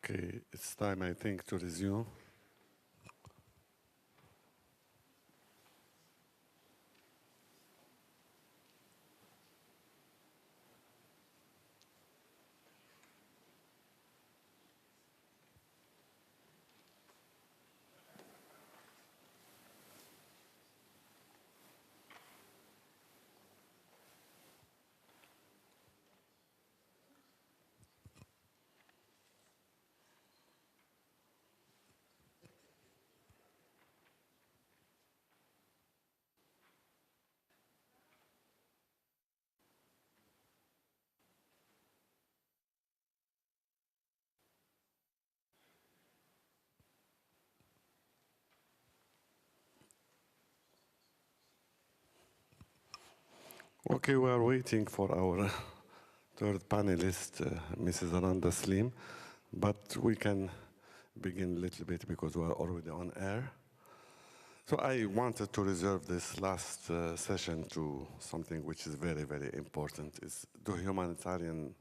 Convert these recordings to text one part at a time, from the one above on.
Okay, it's time, I think, to resume. Okay, we are waiting for our third panelist, Mrs. Randa Slim, but we can begin a little bit because we are already on air. So I wanted to reserve this last session to something which is very, very important. It's the humanitarian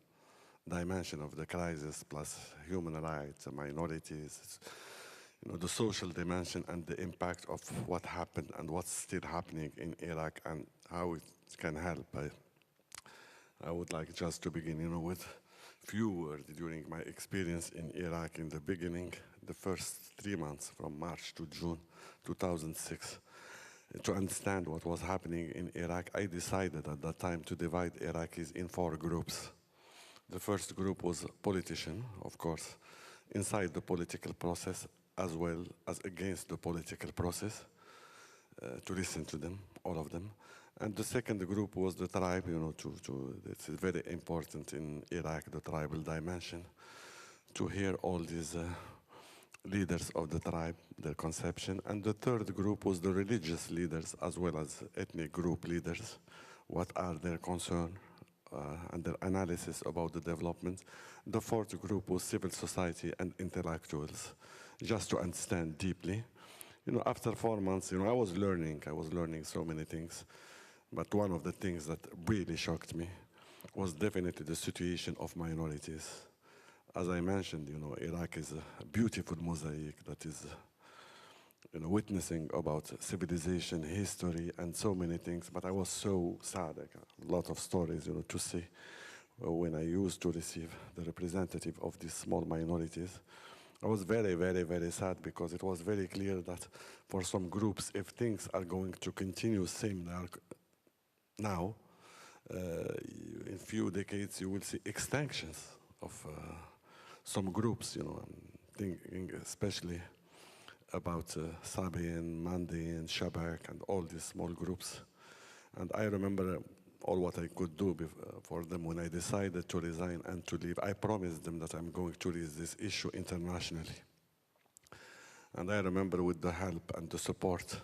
dimension of the crisis plus human rights, minorities, the social dimension and the impact of what happened and what's still happening in Iraq and how it can help. I would like just to begin, with few words during my experience in Iraq in the beginning, the first 3 months from March to June 2006. To understand what was happening in Iraq, I decided at that time to divide Iraqis in 4 groups. The first group was politician, of course, inside the political process as well as against the political process, to listen to them, all of them. And the second group was the tribe, it's very important in Iraq, the tribal dimension, to hear all these leaders of the tribe, their conception. And the third group was the religious leaders as well as ethnic group leaders. What are their concerns and their analysis about the development. The fourth group was civil society and intellectuals, just to understand deeply. After 4 months, I was learning so many things. But one of the things that really shocked me was definitely the situation of minorities. As I mentioned, Iraq is a beautiful mosaic that is witnessing about civilization, history, and so many things. But I was so sad, a lot of stories, to see when I used to receive the representative of these small minorities. I was very, very, very sad because it was very clear that for some groups, if things are going to continue same now, in few decades, you will see extinctions of some groups, I'm thinking especially about Sabi and Mandi and Shabak and all these small groups. And I remember all what I could do for them when I decided to resign and to leave. I promised them that I'm going to raise this issue internationally. And I remember with the help and the support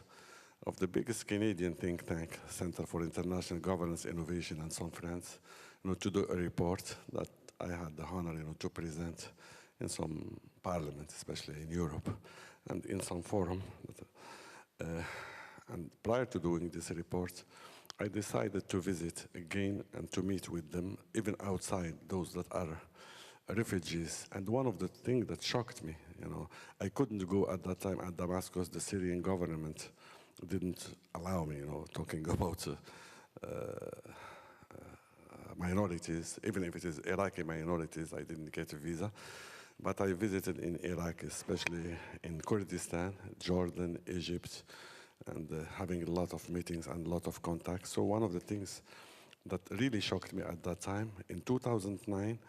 of the biggest Canadian think tank, Center for International Governance, Innovation and some friends, to do a report that I had the honor, to present in some parliament, especially in Europe, and in some forum. And prior to doing this report, I decided to visit again and to meet with them, even outside those that are refugees. And one of the things that shocked me, I couldn't go at that time at Damascus. The Syrian government didn't allow me, talking about minorities, even if it is Iraqi minorities, I didn't get a visa. But I visited in Iraq, especially in Kurdistan, Jordan, Egypt, and having a lot of meetings and a lot of contacts. So one of the things that really shocked me at that time, in 2009,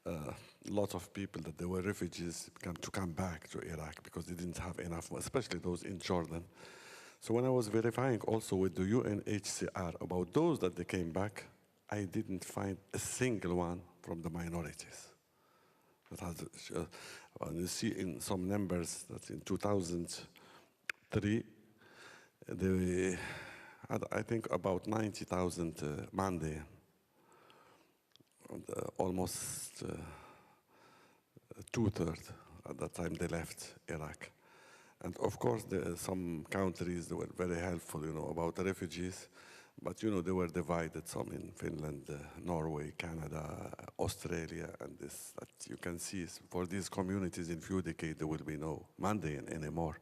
a lot of people that they were refugees come back to Iraq because they didn't have enough, especially those in Jordan. So when I was verifying also with the UNHCR about those that they came back, I didn't find a single one from the minorities. That has, you see in some numbers that in 2003, they had, I think, about 90,000 Mandi, and almost two-thirds at that time they left Iraq. And of course, some countries that were very helpful, about the refugees. But they were divided, some in Finland, Norway, Canada, Australia, and this, that you can see for these communities in few decades there will be no Mandaean anymore.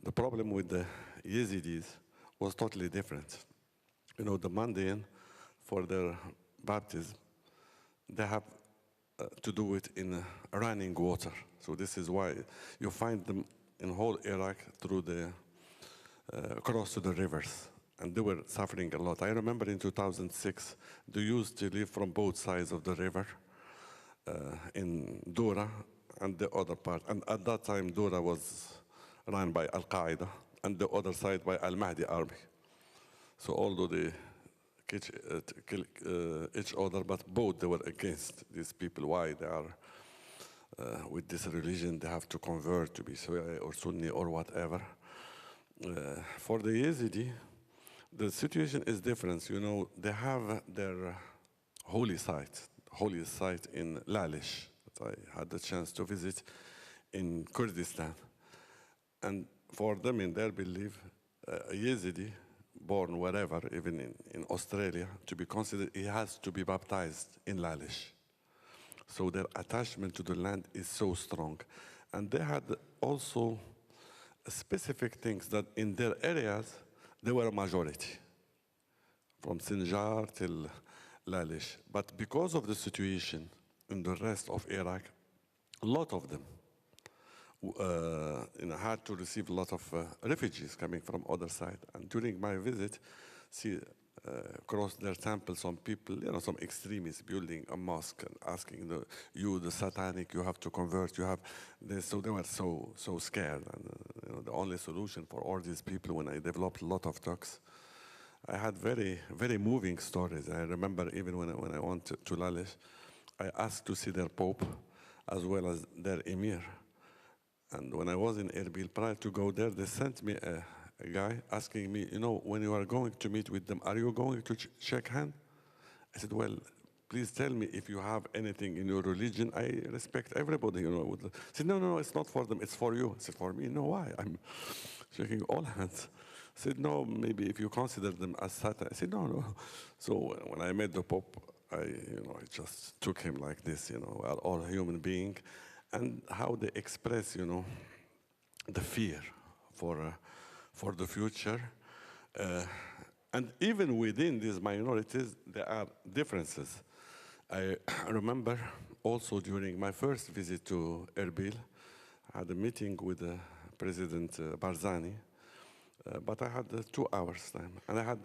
The problem with the Yazidis was totally different. The Mandaean, for their baptism, they have to do it in running water. So this is why you find them in whole Iraq through the cross to the rivers. And they were suffering a lot. I remember in 2006, they used to live from both sides of the river in Dura and the other part. And at that time, Dura was run by Al-Qaeda and the other side by Al-Mahdi army. So although they kill each other, but both they were against these people. Why they are with this religion, they have to convert to be Shia or Sunni or whatever. For the Yazidi, the situation is different. They have their holy site in Lalish that I had the chance to visit in Kurdistan. And for them, in their belief, a Yazidi born wherever, even in Australia, to be considered, he has to be baptized in Lalish. So their attachment to the land is so strong. And they had also specific things that in their areas, they were a majority, from Sinjar till Lalish. But because of the situation in the rest of Iraq, a lot of them had to receive a lot of refugees coming from other side. And during my visit, across their temple, some people, some extremists building a mosque and asking the satanic, you have to convert, you have this. So they were so scared. And the only solution for all these people, when I developed a lot of talks, I had very, very moving stories. I remember even when I went to Lalish, I asked to see their Pope as well as their Emir. And when I was in Erbil, prior to go there, they sent me a guy asking me, when you are going to meet with them, are you going to shake hand? I said, well, please tell me if you have anything in your religion. I respect everybody, He said, no, it's not for them, it's for you. I said, for me? No, why? I'm shaking all hands. I said, no, maybe if you consider them as Satan. I said, no. So when I met the Pope, I just took him like this, we're all human beings. And how they express, the fear for the future. And even within these minorities, there are differences. I remember also during my first visit to Erbil, I had a meeting with President Barzani, but I had 2 hours time. And I had,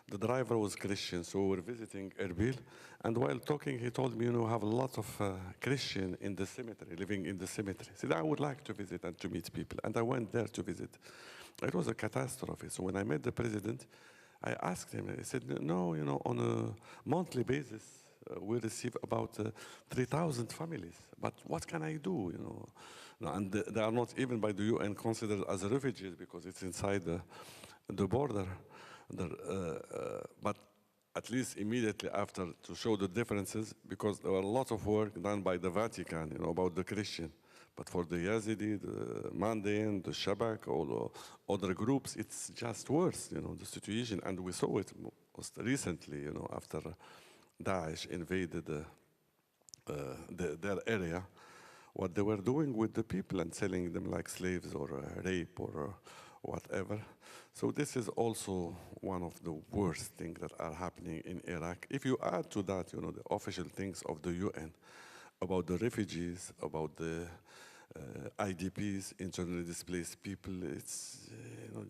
the driver was Christian, so we were visiting Erbil. And while talking, he told me, have a lot of Christian in the cemetery, living in the cemetery. He said, I would like to visit and to meet people. And I went there to visit. It was a catastrophe. So when I met the president, I asked him, I said, no, on a monthly basis, we receive about 3,000 families. But what can I do, No, and they are not even by the UN considered as refugees because it's inside the border. But at least immediately after, to show the differences, because there were a lot of work done by the Vatican, about the Christian. But for the Yazidi, the Mandaean, the Shabak, all the other groups, it's just worse, the situation. And we saw it most recently, after Daesh invaded their area, what they were doing with the people and selling them like slaves or rape or whatever. So this is also one of the worst things that are happening in Iraq. If you add to that, the official things of the UN about the refugees, about the IDPs, internally displaced people, it's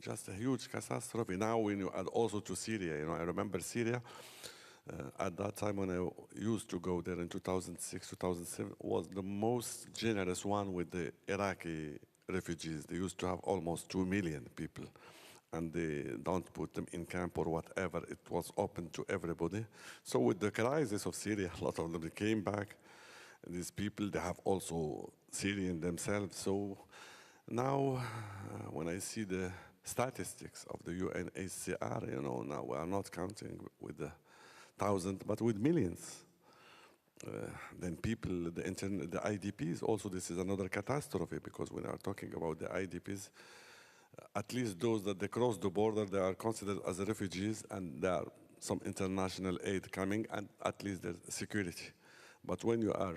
just a huge catastrophe. Now when you add also to Syria, I remember Syria, at that time when I used to go there in 2006, 2007, was the most generous one with the Iraqi refugees. They used to have almost 2 million people. And they don't put them in camp or whatever. It was open to everybody. So with the crisis of Syria, a lot of them came back. And these people, they have also Syrian themselves. So now, when I see the statistics of the UNHCR, now we are not counting with the thousands, but with millions. Then people, the IDPs, also this is another catastrophe because when we are talking about the IDPs, at least those that they cross the border, they are considered as refugees, and there are some international aid coming, and at least there's security. But when you are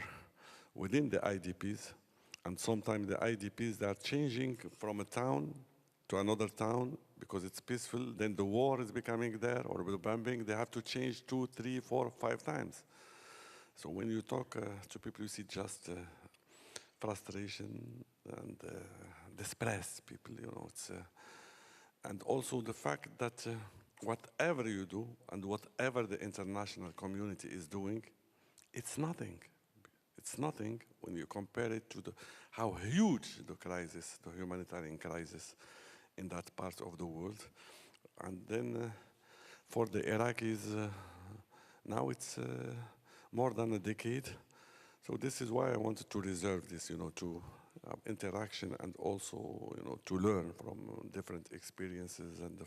within the IDPs, and sometimes the IDPs, they are changing from a town to another town because it's peaceful, then the war is becoming there, or the bombing, they have to change 2, 3, 4, 5 times. So when you talk to people, you see just frustration and distress people, you know. And also the fact that whatever you do and whatever the international community is doing, it's nothing. It's nothing when you compare it to how huge the crisis, the humanitarian crisis in that part of the world. And then for the Iraqis, now it's more than a decade. So this is why I wanted to reserve this, you know, to interaction and also, you know, to learn from different experiences and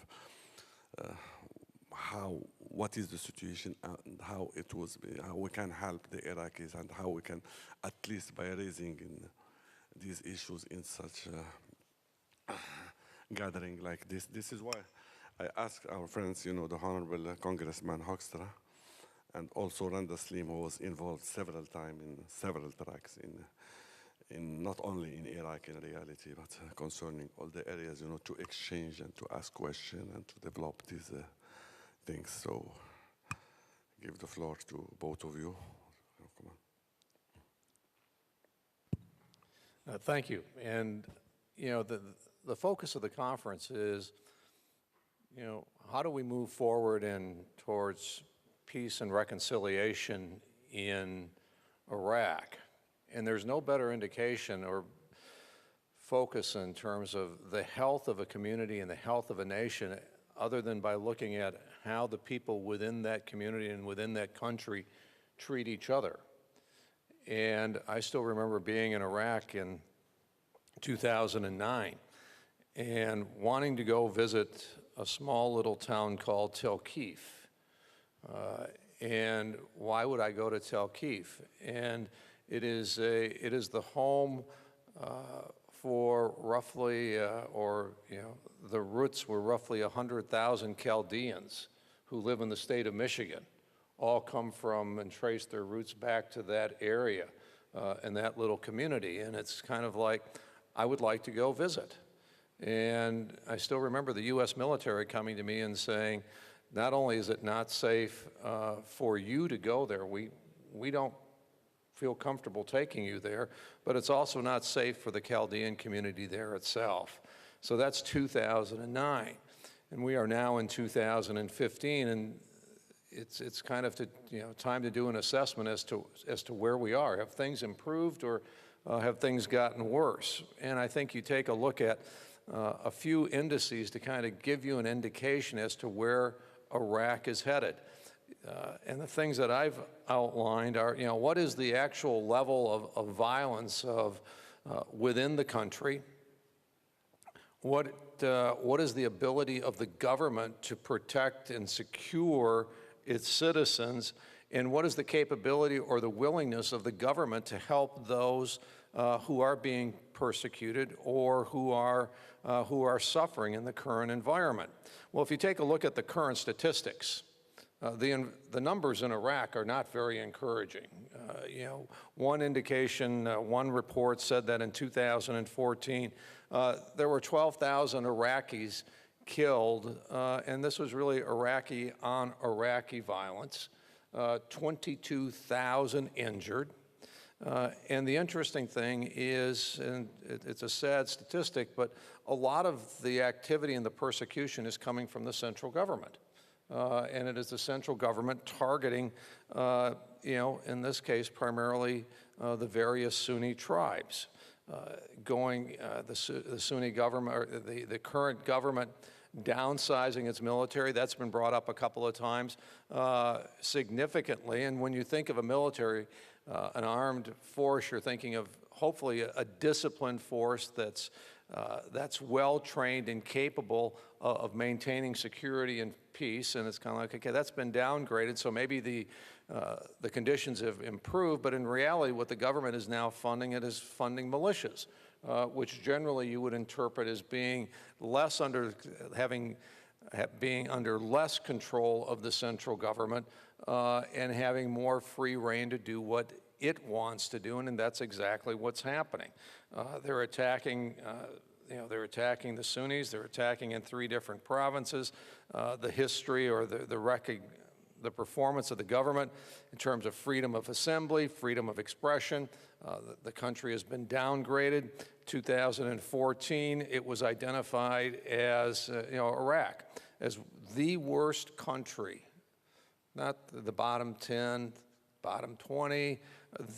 what is the situation and how we can help the Iraqis and how we can, at least by raising these issues in such a gathering like this. This is why I asked our friends, you know, the Honorable Congressman Hoekstra, and also Randa Slim, who was involved several times in several tracks in not only in Iraq in reality, but concerning all the areas, you know, to exchange and to ask questions and to develop these things. So give the floor to both of you. Come on. Thank you. And, you know, the focus of the conference is, you know, how do we move forward towards peace and reconciliation in Iraq? And there's no better indication or focus in terms of the health of a community and the health of a nation other than by looking at how the people within that community and within that country treat each other. And I still remember being in Iraq in 2009 and wanting to go visit a small little town called Telkif. And why would I go to Telkif? And it is the home for roughly, the roots were roughly 100,000 Chaldeans who live in the state of Michigan, all come from and trace their roots back to that area and that little community. And it's kind of like, I would like to go visit. And I still remember the US military coming to me and saying, not only is it not safe for you to go there, we don't feel comfortable taking you there, but it's also not safe for the Chaldean community there itself. So that's 2009. And we are now in 2015, and it's kind of time to do an assessment as to where we are. Have things improved or have things gotten worse? And I think you take a look at a few indices to kind of give you an indication as to where Iraq is headed. And the things that I've outlined are, what is the actual level of violence within the country? What is the ability of the government to protect and secure its citizens? And what is the capability or the willingness of the government to help those who are being persecuted or who are suffering in the current environment? Well, if you take a look at the current statistics, the numbers in Iraq are not very encouraging. One indication, one report said that in 2014, there were 12,000 Iraqis killed, and this was really Iraqi on Iraqi violence, 22,000 injured. And the interesting thing is, and it's a sad statistic, but a lot of the activity and the persecution is coming from the central government. And it is the central government targeting, in this case, primarily the various Sunni tribes. The Sunni government, or the current government downsizing its military, that's been brought up a couple of times significantly. And when you think of a military, an armed force, you're thinking of hopefully a disciplined force that's well-trained and capable of maintaining security and peace. And it's kind of like, okay, that's been downgraded, so maybe the conditions have improved, but in reality, what the government is now funding, it is funding militias, which generally you would interpret as being less under, being under less control of the central government and having more free rein to do what it wants to do, and that's exactly what's happening. They're attacking they're attacking the Sunnis. They're attacking in 3 different provinces. The history or the performance of the government in terms of freedom of assembly, freedom of expression. The country has been downgraded. 2014, it was identified as Iraq as the worst country, not the bottom 10, bottom 20,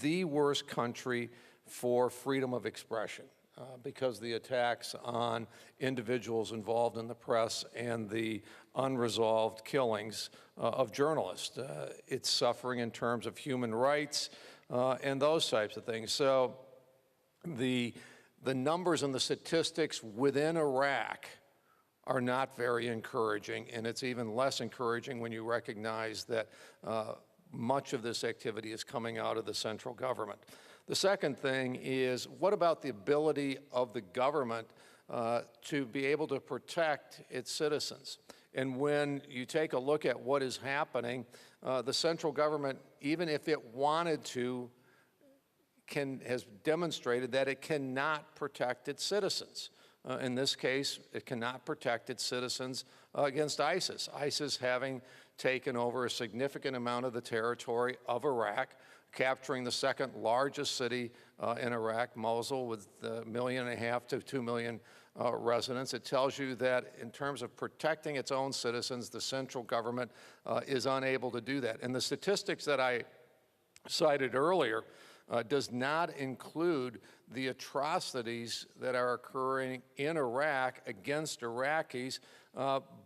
the worst country for freedom of expression. Because the attacks on individuals involved in the press and the unresolved killings of journalists. It's suffering in terms of human rights and those types of things. So the numbers and the statistics within Iraq are not very encouraging, and it's even less encouraging when you recognize that much of this activity is coming out of the central government. The second thing is, what about the ability of the government to be able to protect its citizens? And when you take a look at what is happening, the central government, even if it wanted to, has demonstrated that it cannot protect its citizens. In this case, it cannot protect its citizens against ISIS. ISIS having taken over a significant amount of the territory of Iraq, capturing the 2nd largest city in Iraq, Mosul, with 1.5 million to 2 million residents. It tells you that in terms of protecting its own citizens, the central government is unable to do that. And the statistics that I cited earlier does not include the atrocities that are occurring in Iraq against Iraqis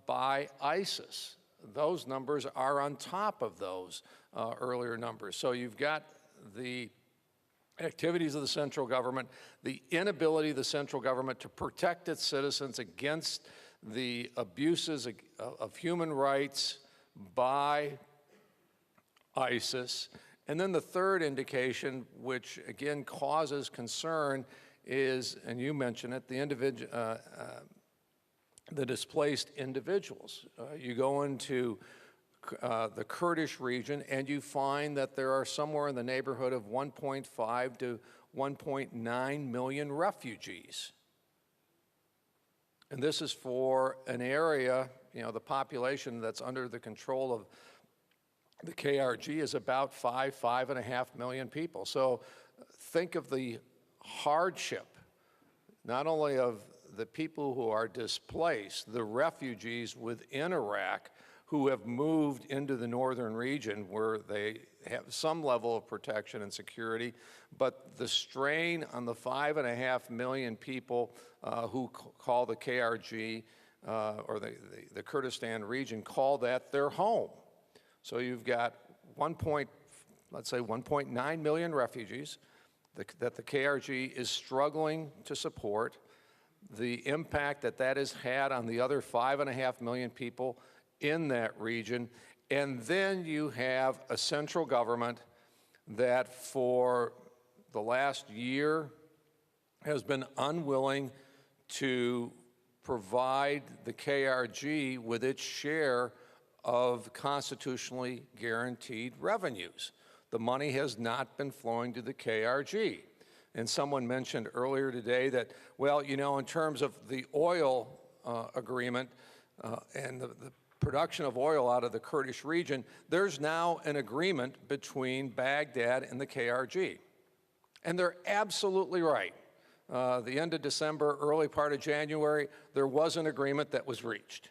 by ISIS. Those numbers are on top of those earlier numbers. So you've got the activities of the central government, the inability of the central government to protect its citizens against the abuses of human rights by ISIS. And then the third indication, which again causes concern, is, and you mentioned it, the displaced individuals. You go into the Kurdish region and you find that there are somewhere in the neighborhood of 1.5 to 1.9 million refugees. And this is for an area, the population that's under the control of the KRG is about 5.5 million people. So think of the hardship, not only of the people who are displaced, the refugees within Iraq who have moved into the northern region where they have some level of protection and security, but the strain on the 5.5 million people who call the KRG or the Kurdistan region, call that their home. So you've got let's say 1.9 million refugees that the KRG is struggling to support, the impact that that has had on the other 5.5 million people in that region, and then you have a central government that for the last year has been unwilling to provide the KRG with its share of constitutionally guaranteed revenues. The money has not been flowing to the KRG. And someone mentioned earlier today that, well, in terms of the oil agreement and the production of oil out of the Kurdish region, there's now an agreement between Baghdad and the KRG. And they're absolutely right. The end of December, early part of January, there was an agreement that was reached.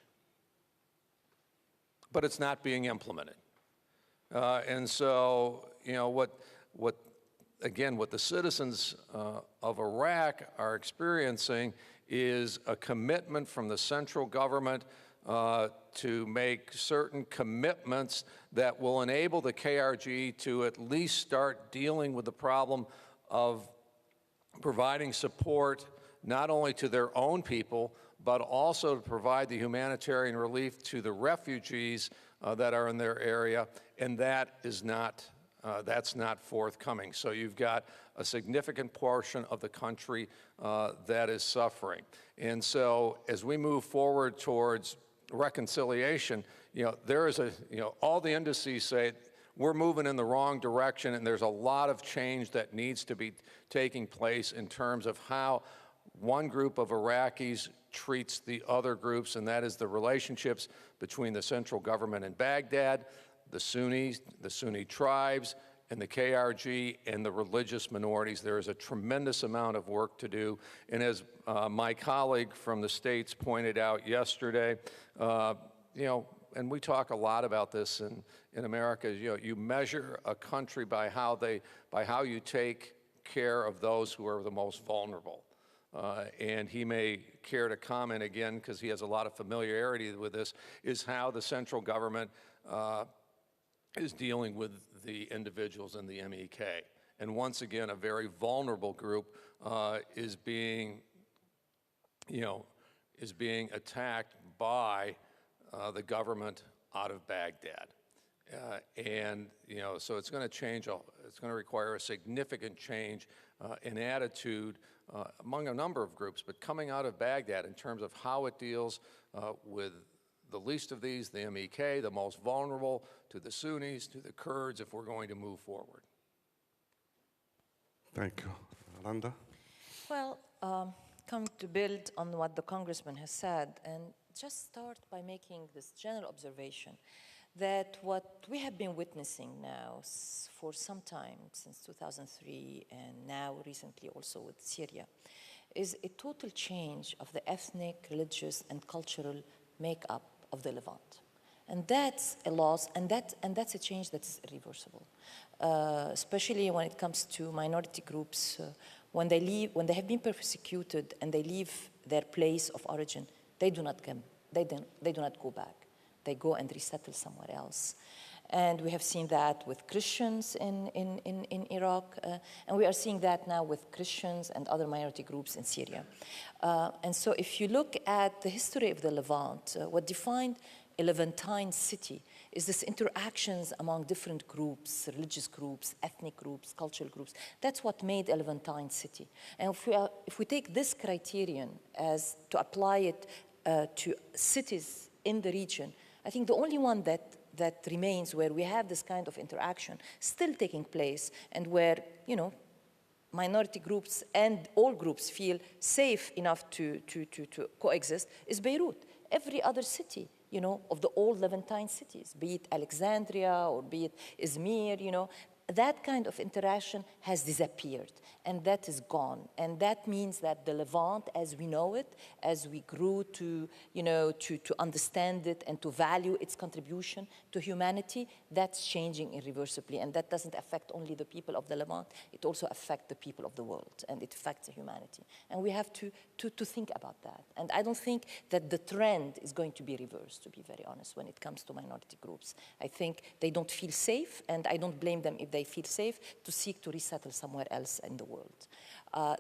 But it's not being implemented. And so, what the citizens of Iraq are experiencing is a commitment from the central government to make certain commitments that will enable the KRG to at least start dealing with the problem of providing support not only to their own people, but also to provide the humanitarian relief to the refugees that are in their area, and that is not That's not forthcoming. So you've got a significant portion of the country that is suffering. And so as we move forward towards reconciliation, there is all the indices say we're moving in the wrong direction, and there's a lot of change that needs to be taking place in terms of how one group of Iraqis treats the other groups, and that is the relationships between the central government in Baghdad, the Sunnis, the Sunni tribes, and the KRG, and the religious minorities. There is a tremendous amount of work to do. And as my colleague from the States pointed out yesterday, and we talk a lot about this in America, you measure a country by how you take care of those who are the most vulnerable. And he may care to comment again, because he has a lot of familiarity with this, is how the central government is dealing with the individuals in the MEK. And once again, a very vulnerable group is being attacked by the government out of Baghdad. So it's going to change, it's going to require a significant change in attitude among a number of groups, but coming out of Baghdad in terms of how it deals with the least of these, the MEK, the most vulnerable, to the Sunnis, to the Kurds, if we're going to move forward. Thank you. Randa? Well, come to build on what the congressman has said, and just start by making this general observation that what we have been witnessing now for some time, since 2003, and now recently also with Syria, is a total change of the ethnic, religious, and cultural makeup of the Levant. And that's a loss, and that's a change that's irreversible, especially when it comes to minority groups. When they have been persecuted and they leave their place of origin, they do not come, they do not go back. They go and resettle somewhere else. And we have seen that with Christians in Iraq, and we are seeing that now with Christians and other minority groups in Syria. And so if you look at the history of the Levant, what defined a Levantine city is this interactions among different groups, religious groups, ethnic groups, cultural groups. That's what made a Levantine city. And if we take this criterion as to apply it to cities in the region, I think the only one that remains where we have this kind of interaction still taking place, and where, minority groups and all groups feel safe enough to coexist, is Beirut. Every other city, of the old Levantine cities, be it Alexandria or be it Izmir, that kind of interaction has disappeared, and that is gone. And that means that the Levant, as we know it, as we grew to understand it and to value its contribution to humanity, that's changing irreversibly. And that doesn't affect only the people of the Levant, it also affects the people of the world, and it affects humanity. And we have to think about that. And I don't think that the trend is going to be reversed, to be very honest, when it comes to minority groups. I think they don't feel safe, and I don't blame them if they feel safe to seek to resettle somewhere else in the world.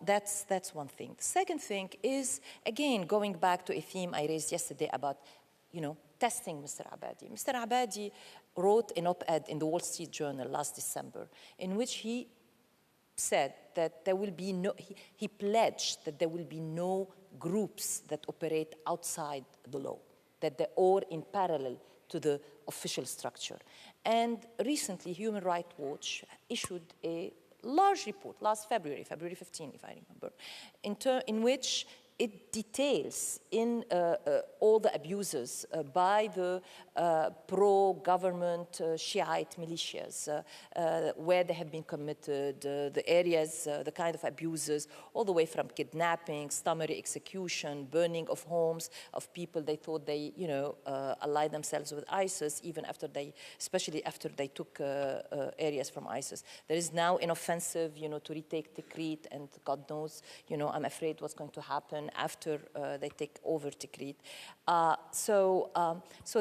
That's one thing. The second thing is, again, going back to a theme I raised yesterday about, testing Mr. Abadi. Mr. Abadi wrote an op-ed in the Wall Street Journal last December, in which he said that there will be no, he pledged that there will be no groups that operate outside the law, that they're all in parallel to the official structure. And recently, Human Rights Watch issued a large report last February 15, if I remember, in which it details in all the abuses by the pro-government Shiite militias, where they have been committed, the areas, the kind of abuses, all the way from kidnapping, summary execution, burning of homes of people they thought they, allied themselves with ISIS, even after they, especially after they took areas from ISIS. There is now an offensive, to retake Tikrit, and God knows, I'm afraid what's going to happen after they take over Tikrit. So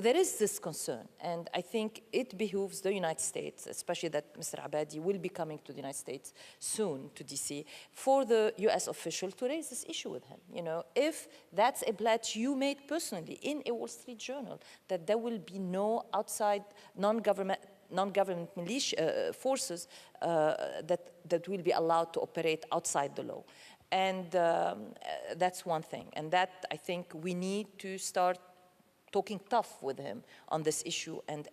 there is this concern, and I think it behooves the United States, especially that Mr. Abadi will be coming to the United States soon, to DC, for the US official to raise this issue with him. If that's a pledge you made personally in a Wall Street Journal, that there will be no outside non-government non-government militia forces that will be allowed to operate outside the law. And that's one thing. And that, I think, we need to start talking tough with him on this issue and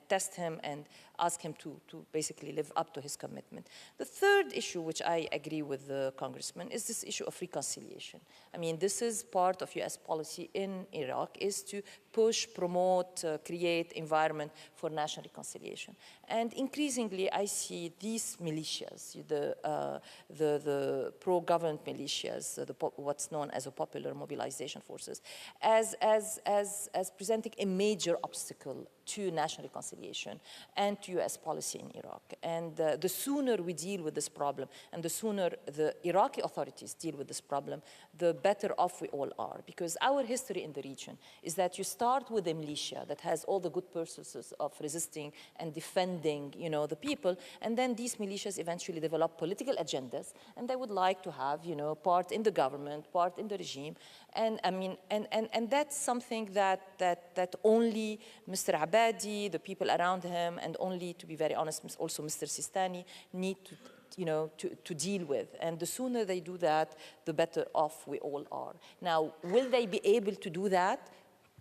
test him and ask him to basically live up to his commitment. The third issue, which I agree with the congressman, is this issue of reconciliation. I mean, this is part of US policy in Iraq, is to push, promote, create environment for national reconciliation. And increasingly, I see these militias, the pro-government militias, what's known as a popular mobilization forces, as presenting a major obstacle to national reconciliation and to US policy in Iraq. And the sooner we deal with this problem and the sooner the Iraqi authorities deal with this problem, the better off we all are. Because our history in the region is that you start with a militia that has all the good purposes of resisting and defending, the people, and then these militias eventually develop political agendas, and they would like to have, part in the government, part in the regime. And I mean, and that's something that only Mr. Abadi, the people around him, and only, to be very honest, also Mr. Sistani need to deal with. And the sooner they do that, the better off we all are. Now, will they be able to do that?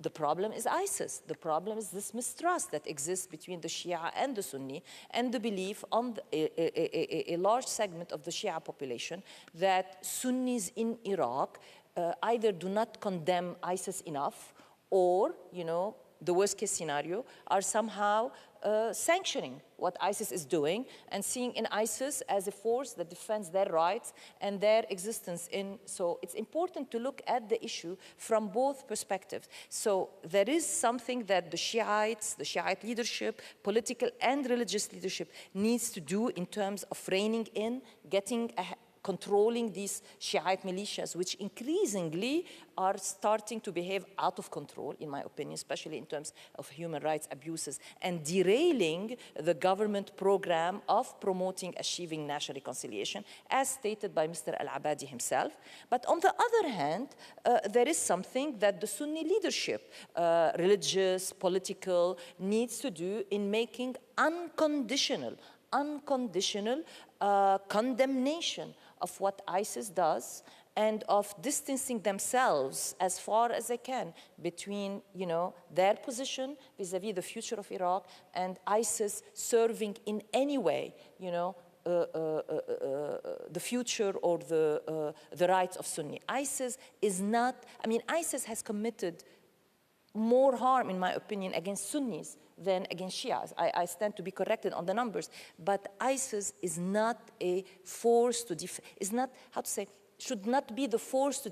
The problem is ISIS. The problem is this mistrust that exists between the Shia and the Sunni, and the belief on a large segment of the Shia population that Sunnis in Iraq either do not condemn ISIS enough, or, the worst case scenario, are somehow sanctioning what ISIS is doing and seeing in ISIS as a force that defends their rights and their existence in. So it's important to look at the issue from both perspectives. So there is something that the Shiite leadership, political and religious leadership needs to do in terms of reining in, controlling these Shiite militias, which increasingly are starting to behave out of control, in my opinion, especially in terms of human rights abuses, and derailing the government program of promoting achieving national reconciliation, as stated by Mr. Al-Abadi himself. But on the other hand, there is something that the Sunni leadership, religious, political, needs to do in making unconditional condemnation of what ISIS does, and of distancing themselves as far as they can between, their position vis-à-vis the future of Iraq and ISIS serving in any way, the future or the rights of Sunni. ISIS has committed more harm, in my opinion, against Sunnis than against Shias. I stand to be corrected on the numbers, but ISIS is not a force to should not be the force to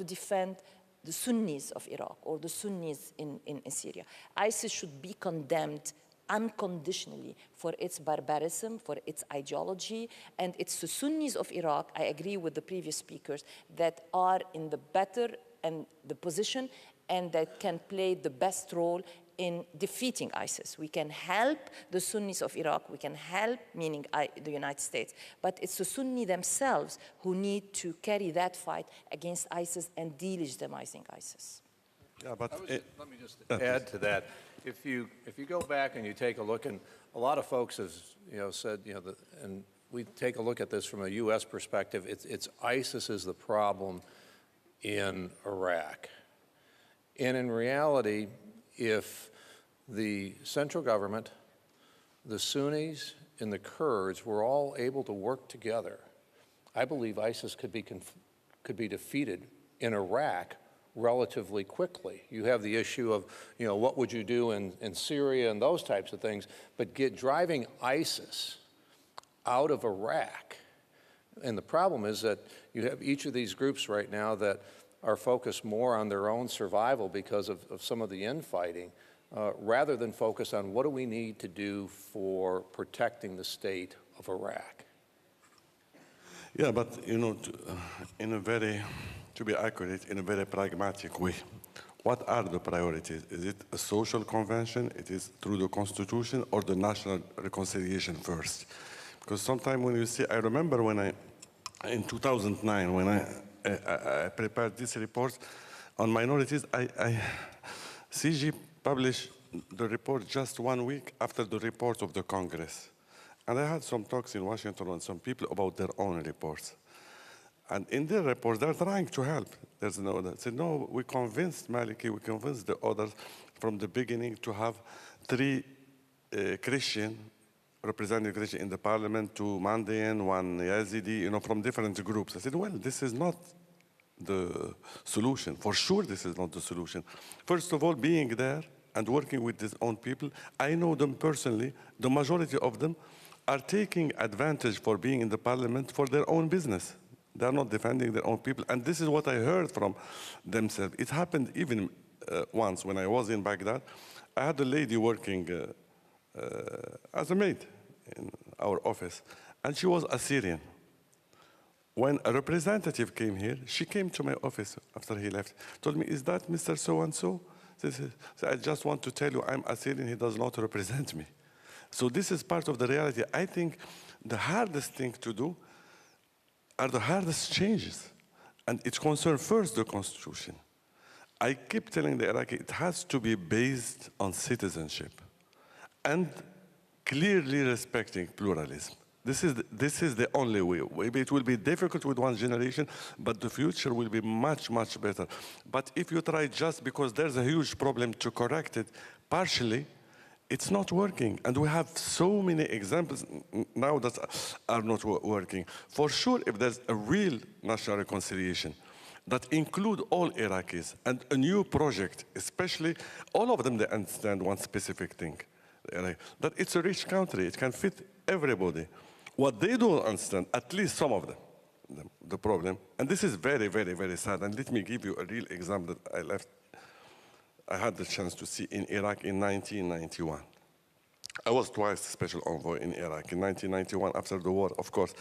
defend the Sunnis of Iraq or the Sunnis in Syria. ISIS should be condemned unconditionally for its barbarism, for its ideology, and it's the Sunnis of Iraq, I agree with the previous speakers, that are in the better and the position and that can play the best role in defeating ISIS. We can help the Sunnis of Iraq, we can help, meaning the United States, but it's the Sunni themselves who need to carry that fight against ISIS and delegitimizing ISIS. Yeah, but let me just add to that. If you go back and you take a look, and a lot of folks have said, and we take a look at this from a U.S. perspective, it's ISIS is the problem in Iraq. And in reality, if the central government, the Sunnis, and the Kurds were all able to work together, I believe ISIS could be defeated in Iraq relatively quickly. You have the issue of, what would you do in Syria and those types of things, but driving ISIS out of Iraq. And the problem is that you have each of these groups right now that are focused more on their own survival because of some of the infighting, rather than focus on what do we need to do for protecting the state of Iraq. Yeah, but to be accurate, in a very pragmatic way, what are the priorities? Is it a social convention? It is through the constitution, or the national reconciliation first? Because sometimes when you see, I remember when in 2009, when I prepared this report on minorities, CG published the report just 1 week after the report of the Congress. And I had some talks in Washington with some people about their own reports. And in their reports, they're trying to help. There's no, they said, no, we convinced Maliki, we convinced the others from the beginning to have 3 Christian, representing Christian in the parliament, 2 Mandaean, 1 Yazidi, from different groups. I said, well, this is not the solution. For sure, this is not the solution. First of all, being there and working with these own people, I know them personally. The majority of them are taking advantage for being in the parliament for their own business. They are not defending their own people. And this is what I heard from themselves. It happened even once when I was in Baghdad. I had a lady working as a maid in our office, and she was Assyrian. When a representative came here, she came to my office after he left, told me, is that Mr. So-and-so? I just want to tell you, I'm Assyrian, he does not represent me. So this is part of the reality. I think the hardest thing to do are the hardest changes. And it concerns first the constitution. I keep telling the Iraqi, it has to be based on citizenship and clearly respecting pluralism. This is the only way. Maybe it will be difficult with one generation, but the future will be much, much better. But if you try just because there's a huge problem to correct it partially, it's not working. And we have so many examples now that are not working. For sure, if there's a real national reconciliation that include all Iraqis and a new project, especially all of them, they understand one specific thing, that it's a rich country, it can fit everybody. What they don't understand, at least some of them, the problem, and this is very, very, very sad, and let me give you a real example that I had the chance to see in Iraq in 1991. I was twice special envoy in Iraq. In 1991, after the war, of course,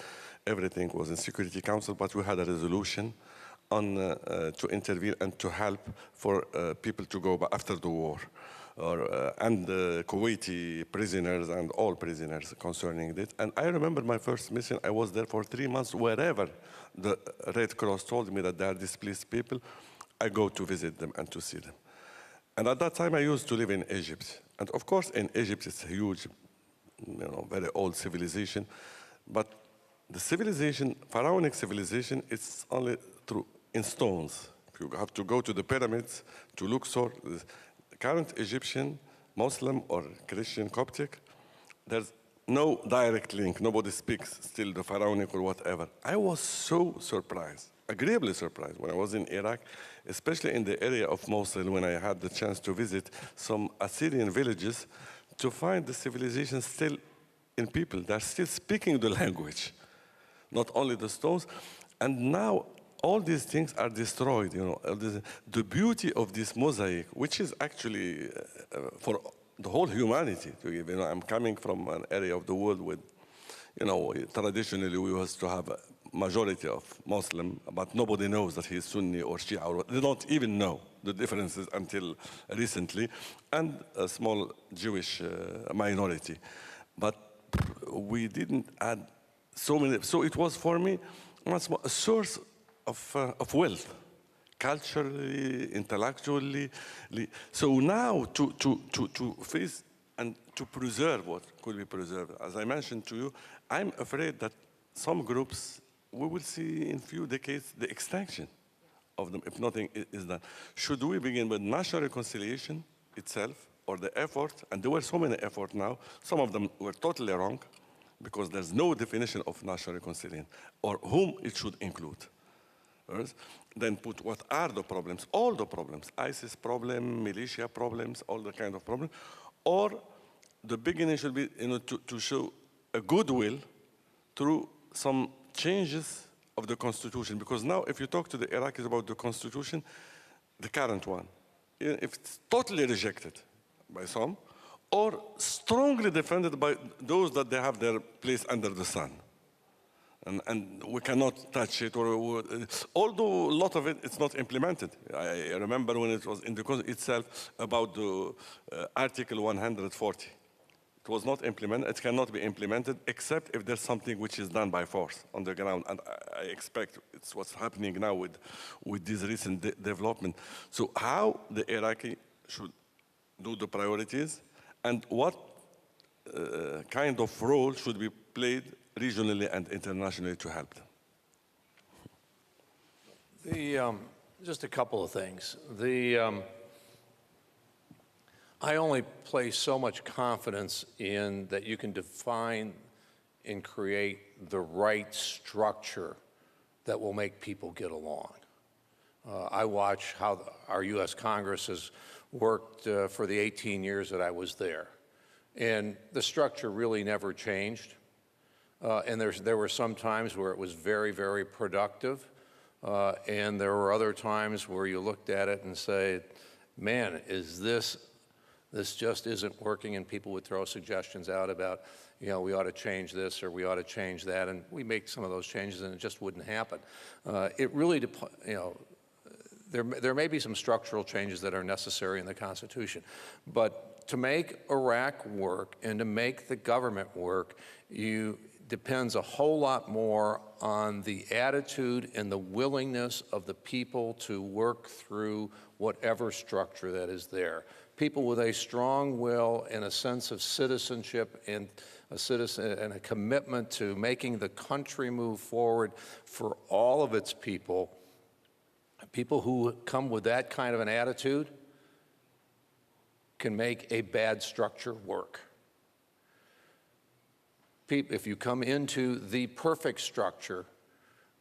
everything was in Security Council, but we had a resolution on to intervene and to help for people to go back after the war, and Kuwaiti prisoners and all prisoners concerning it. And I remember my first mission, I was there for 3 months. Wherever the Red Cross told me that they are displaced people, I go to visit them and to see them. And at that time, I used to live in Egypt. And of course, in Egypt, it's a huge, very old civilization. But the civilization, pharaonic civilization, it's only in stones. You have to go to the pyramids, to Luxor. The current Egyptian, Muslim or Christian Coptic, there's no direct link. Nobody speaks still the pharaonic or whatever. I was so surprised, agreeably surprised, when I was in Iraq, especially in the area of Mosul, when I had the chance to visit some Assyrian villages, to find the civilization still in people. They're still speaking the language, not only the stones. And now all these things are destroyed. The beauty of this mosaic, which is actually for the whole humanity. I'm coming from an area of the world with, traditionally we used to have a majority of Muslim, but nobody knows that he's Sunni or Shia, or they don't even know the differences until recently, and a small Jewish minority. But we didn't add so many, so it was for me a source of wealth, culturally, intellectually. So now to face and to preserve what could be preserved, as I mentioned to you, I'm afraid that some groups, we will see in few decades the extinction of them if nothing is done. Should we begin with national reconciliation itself, or the effort, and there were so many efforts now, some of them were totally wrong, because there's no definition of national reconciliation, or whom it should include. Then put what are the problems, all the problems, ISIS problem, militia problems, all the kind of problems, or the beginning should be to show a goodwill through some changes of the constitution. Because now if you talk to the Iraqis about the constitution, the current one, if it's totally rejected by some, or strongly defended by those that they have their place under the sun. And we cannot touch it, although a lot of it, it's not implemented. I remember when it was in the Constitution itself about the Article 140. It was not implemented, it cannot be implemented except if there's something which is done by force on the ground. And I expect it's what's happening now with this recent development. So how the Iraqi should do the priorities, and what kind of role should be played regionally and internationally to help them? Just a couple of things. I only place so much confidence in that you can define and create the right structure that will make people get along. I watch how our U.S. Congress has worked for the 18 years that I was there. And the structure really never changed. And there were some times where it was very, very productive. And there were other times where you looked at it and say, man, this just isn't working, and people would throw suggestions out about, we ought to change this or we ought to change that, and we make some of those changes and it just wouldn't happen. It really, there may be some structural changes that are necessary in the Constitution, but to make Iraq work and to make the government work, depends a whole lot more on the attitude and the willingness of the people to work through whatever structure that is there. People with a strong will and a sense of citizenship and a commitment to making the country move forward for all of its people. People who come with that kind of an attitude can make a bad structure work. If you come into the perfect structure,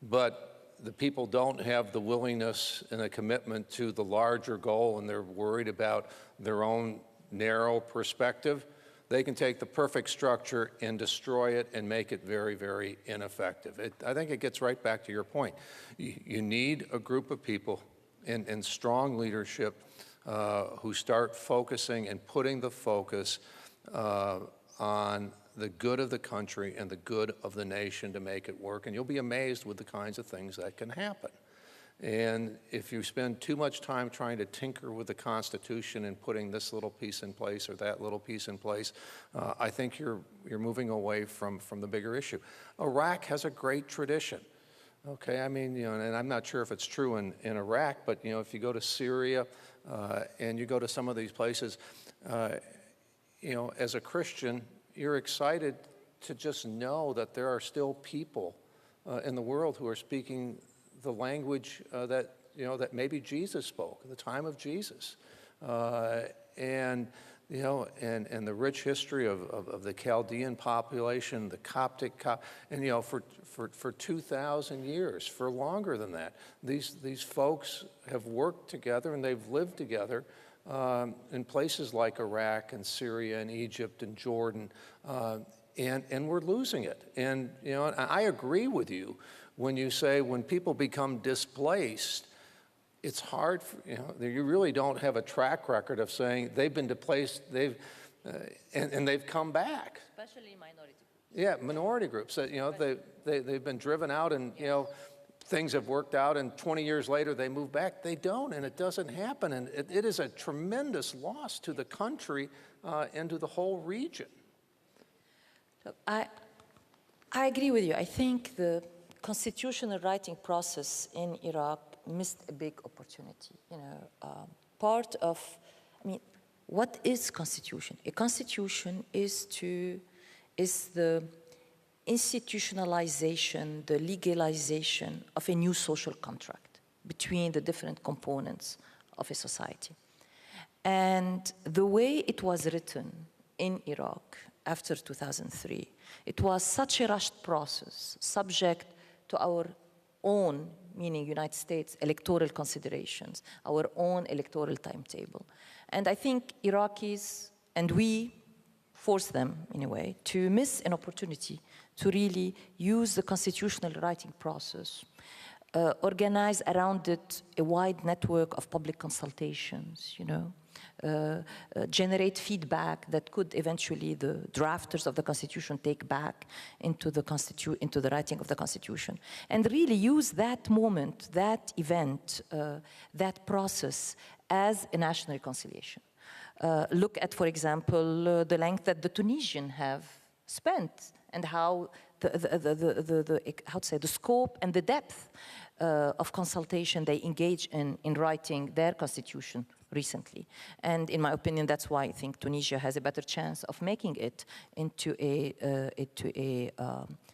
but the people don't have the willingness and the commitment to the larger goal, and they're worried about their own narrow perspective, they can take the perfect structure and destroy it and make it very, very ineffective. I think it gets right back to your point. You need a group of people and strong leadership who start focusing and putting the focus on the good of the country and the good of the nation to make it work. And you'll be amazed with the kinds of things that can happen. And if you spend too much time trying to tinker with the Constitution and putting this little piece in place or that little piece in place, I think you're moving away from the bigger issue. Iraq has a great tradition. Okay, I mean, and I'm not sure if it's true in Iraq, but if you go to Syria and you go to some of these places, as a Christian, you're excited to just know that there are still people in the world who are speaking the language that maybe Jesus spoke at the time of Jesus, and the rich history of the Chaldean population, the Coptic, and for 2,000 years, for longer than that, these folks have worked together and they've lived together in places like Iraq and Syria and Egypt and Jordan, and we're losing it. And I agree with you when you say when people become displaced, it's hard. You really don't have a track record of saying they've been displaced, and they've come back. Especially minority groups. Yeah, minority groups. They've been driven out, and things have worked out, and 20 years later they move back. They don't, and it doesn't happen, and it is a tremendous loss to the country and to the whole region. Look, I agree with you. I think the constitutional writing process in Iraq missed a big opportunity. What is constitution? A constitution is the institutionalization, the legalization of a new social contract between the different components of a society. And the way it was written in Iraq after 2003, it was such a rushed process, subject to our own, meaning United States, electoral considerations, our own electoral timetable. And I think Iraqis, and we forced them, in a way, to miss an opportunity to really use the constitutional writing process, organize around it a wide network of public consultations, generate feedback that could eventually the drafters of the Constitution take back into the writing of the Constitution, and really use that moment, that event, that process as a national reconciliation. Look at, for example, the length that the Tunisians have spent, and how the scope and the depth of consultation they engage in writing their constitution recently. And in my opinion, that's why I think Tunisia has a better chance of making it into a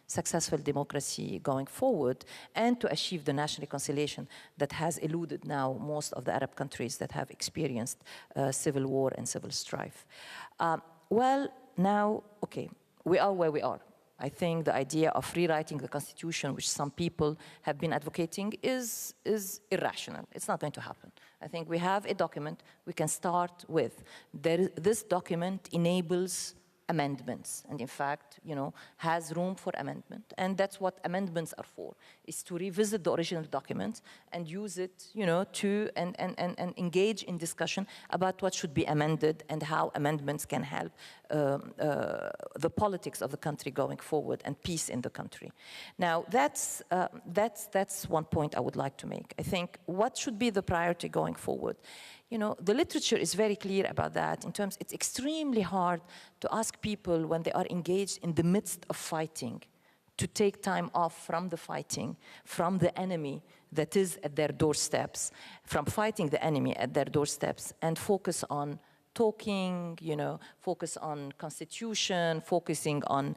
successful democracy going forward, and to achieve the national reconciliation that has eluded now most of the Arab countries that have experienced civil war and civil strife. Well, now, okay, we are where we are. I think the idea of rewriting the constitution, which some people have been advocating, is irrational. It's not going to happen. I think we have a document we can start with. This document enables amendments, and in fact, has room for amendment. And that's what amendments are for, is to revisit the original document and use it, to and engage in discussion about what should be amended and how amendments can help the politics of the country going forward and peace in the country. Now, that's one point I would like to make. I think what should be the priority going forward? The literature is very clear about that. In terms, it's extremely hard to ask people when they are engaged in the midst of fighting to take time off from the fighting, from the enemy that is at their doorsteps, from fighting the enemy at their doorsteps, and focus on talking, focus on constitution, focusing on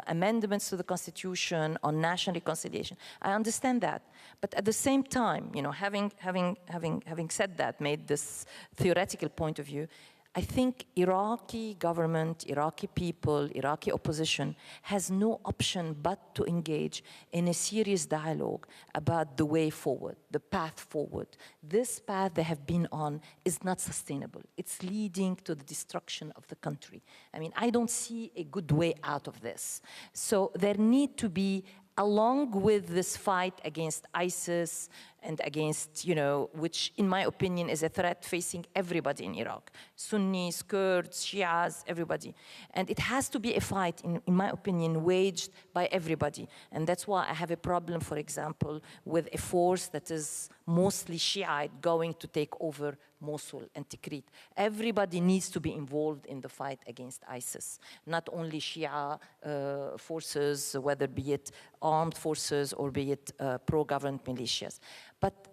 amendments to the constitution, on national reconciliation. I understand that, but at the same time, having said that, made this theoretical point of view, I think Iraqi government, Iraqi people, Iraqi opposition has no option but to engage in a serious dialogue about the way forward, the path forward. This path they have been on is not sustainable. It's leading to the destruction of the country. I mean, I don't see a good way out of this. So there need to be, along with this fight against ISIS and against, which in my opinion is a threat facing everybody in Iraq, Sunnis, Kurds, Shias, everybody. And it has to be a fight, in my opinion, waged by everybody. And that's why I have a problem, for example, with a force that is mostly Shiite going to take over Mosul and Tikrit. Everybody needs to be involved in the fight against ISIS, not only Shia forces, whether be it armed forces or be it pro-government militias. But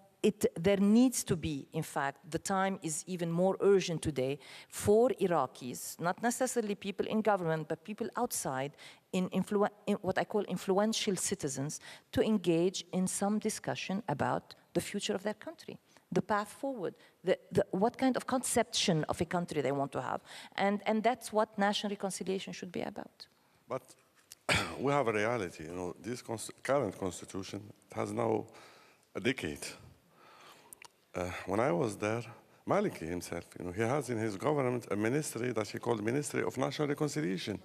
there needs to be, in fact, the time is even more urgent today for Iraqis, not necessarily people in government, but people outside, in what I call influential citizens, to engage in some discussion about the future of their country, the path forward, what kind of conception of a country they want to have. And that's what national reconciliation should be about. But we have a reality, this current constitution has now a decade. When I was there, Maliki himself, he has in his government a ministry that he called Ministry of National Reconciliation.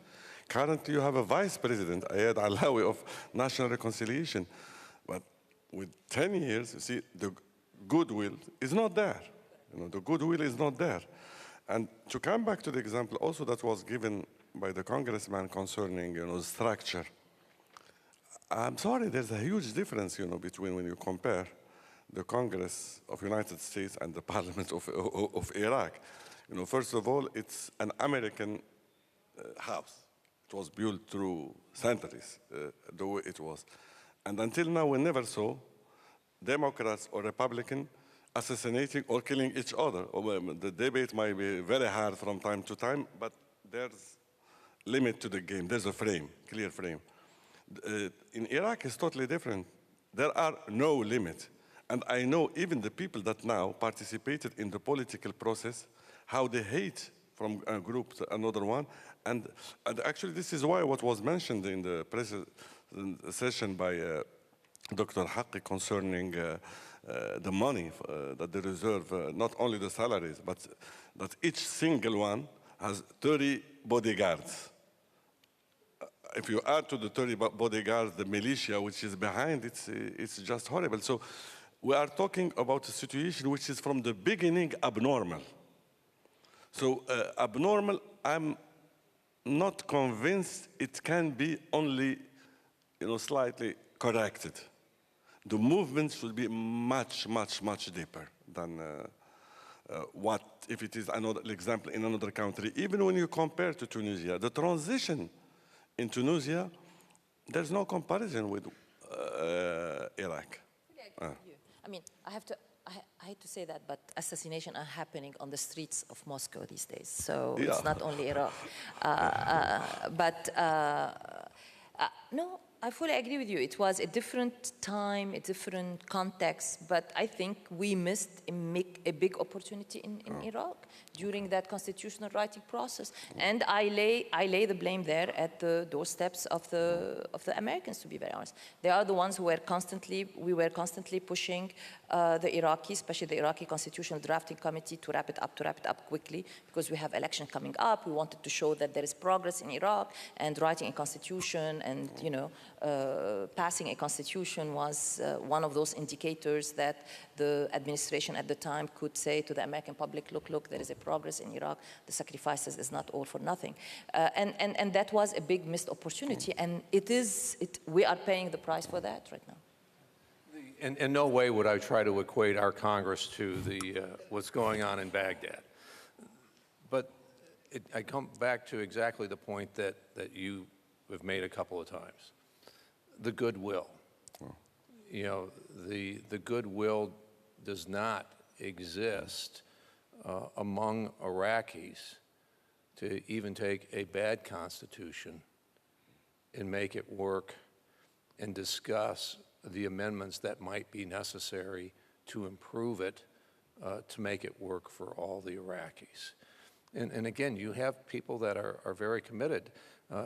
Currently, you have a vice president, Ayad Alawi, of National Reconciliation. But with 10 years, you see, the goodwill is not there. The goodwill is not there. And to come back to the example also that was given by the congressman concerning, structure, I'm sorry, there's a huge difference, between when you compare the Congress of United States and the Parliament of Iraq. First of all, it's an American house. It was built through centuries, the way it was. And until now, we never saw Democrats or Republicans assassinating or killing each other. The debate might be very hard from time to time, but there's limit to the game. There's a frame, clear frame. In Iraq, it's totally different. There are no limits. And I know even the people that now participated in the political process, how they hate from a group to another one. And actually, this is why what was mentioned in the session by Dr. Haqqi concerning the money that they reserve, not only the salaries, but that each single one has 30 bodyguards. If you add to the 30 bodyguards the militia which is behind, it's just horrible. So we are talking about a situation which is from the beginning abnormal. So abnormal, I'm not convinced it can be only, slightly corrected. The movement should be much, much, much deeper than what if it is another example in another country. Even when you compare to Tunisia, the transition in Tunisia, there's no comparison with Iraq. I mean, I I hate to say that, but assassinations are happening on the streets of Moscow these days. So Yeah. it's not only Iraq. No, I fully agree with you. It was a different time, a different context, but I think we missed a big opportunity in Iraq during that constitutional writing process. And I lay the blame there at the doorsteps of the Americans, to be very honest. They are the ones who we were constantly pushing the Iraqis, especially the Iraqi Constitutional Drafting Committee, to wrap it up quickly, because we have election coming up. We wanted to show that there is progress in Iraq, and writing a constitution and, passing a constitution was one of those indicators that the administration at the time could say to the American public, look, there is a progress in Iraq, the sacrifices is not all for nothing. And that was a big missed opportunity, and we are paying the price for that right now. In no way would I try to equate our Congress to what's going on in Baghdad. But I come back to exactly the point that you have made a couple of times. The goodwill. The goodwill does not exist among Iraqis to even take a bad constitution and make it work and discuss the amendments that might be necessary to improve it, to make it work for all the Iraqis. And again, you have people that are very committed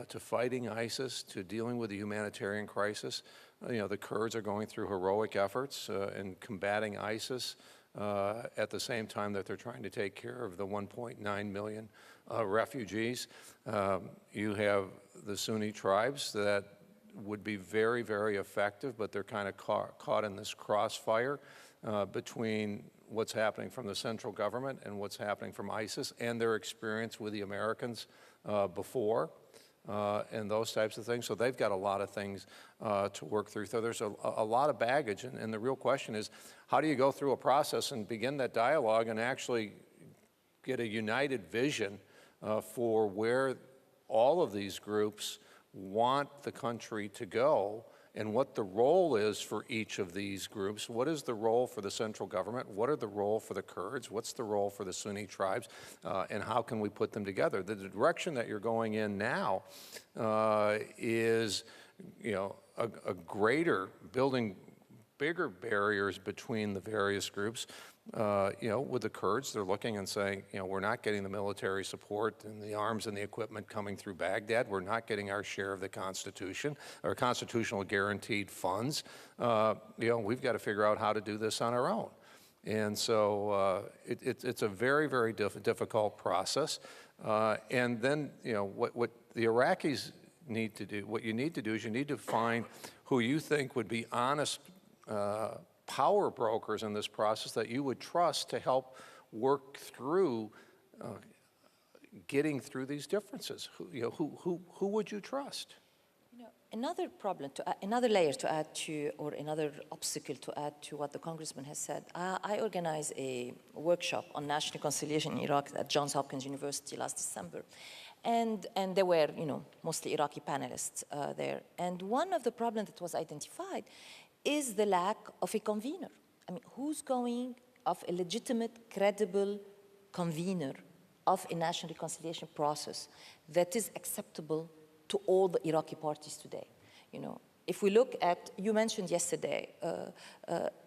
to fighting ISIS, to dealing with the humanitarian crisis. The Kurds are going through heroic efforts in combating ISIS at the same time that they're trying to take care of the 1.9 million refugees. You have the Sunni tribes that would be very, very effective, but they're kind of caught in this crossfire between what's happening from the central government and what's happening from ISIS, and their experience with the Americans before, and those types of things. So they've got a lot of things to work through. So there's a lot of baggage, and the real question is, how do you go through a process and begin that dialogue and actually get a united vision for where all of these groups want the country to go, and what the role is for each of these groups? What is the role for the central government? What are the role for the Kurds? What's the role for the Sunni tribes? And how can we put them together? The direction that you're going in now is, a greater building bigger barriers between the various groups. With the Kurds, they're looking and saying, we're not getting the military support and the arms and the equipment coming through Baghdad. We're not getting our share of the Constitution or constitutional guaranteed funds. We've got to figure out how to do this on our own. And so it's a very, very difficult process. And then, what the Iraqis need to do, what you need to do is you need to find who you think would be honest power brokers in this process that you would trust to help work through getting through these differences. Who would you trust? Another problem, another layer to add to, or another obstacle to add to what the congressman has said. I organized a workshop on national reconciliation in Iraq at Johns Hopkins University last December. And there were, mostly Iraqi panelists there. And one of the problems that was identified is the lack of a convener. I mean, who's going of a legitimate, credible convener of a national reconciliation process that is acceptable to all the Iraqi parties today? If we look at, you mentioned yesterday,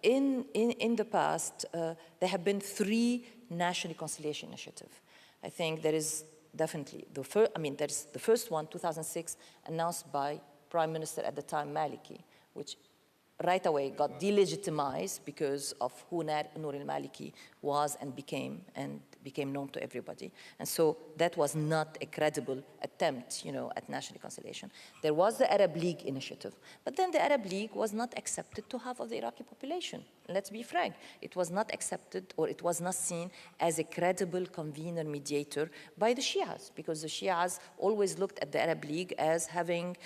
in the past, there have been 3 national reconciliation initiatives. I think there is definitely there's the first one, 2006, announced by Prime Minister at the time, Maliki, which right away got delegitimized because of who Noor al-Maliki was and became known to everybody. And so that was not a credible attempt, at national reconciliation. There was the Arab League initiative, but then the Arab League was not accepted to half of the Iraqi population. Let's be frank, it was not accepted, or it was not seen as a credible convener mediator by the Shias, because the Shias always looked at the Arab League as having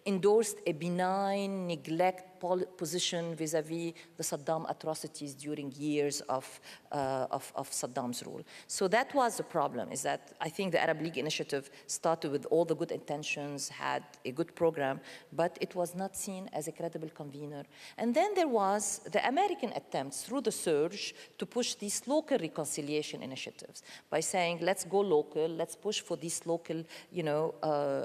endorsed a benign neglect position vis-à-vis the Saddam atrocities during years of Saddam's rule. So that was the problem, is that I think the Arab League initiative started with all the good intentions, had a good program, but it was not seen as a credible convener. And then there was the American attempts through the surge to push these local reconciliation initiatives by saying, let's go local, let's push for these local,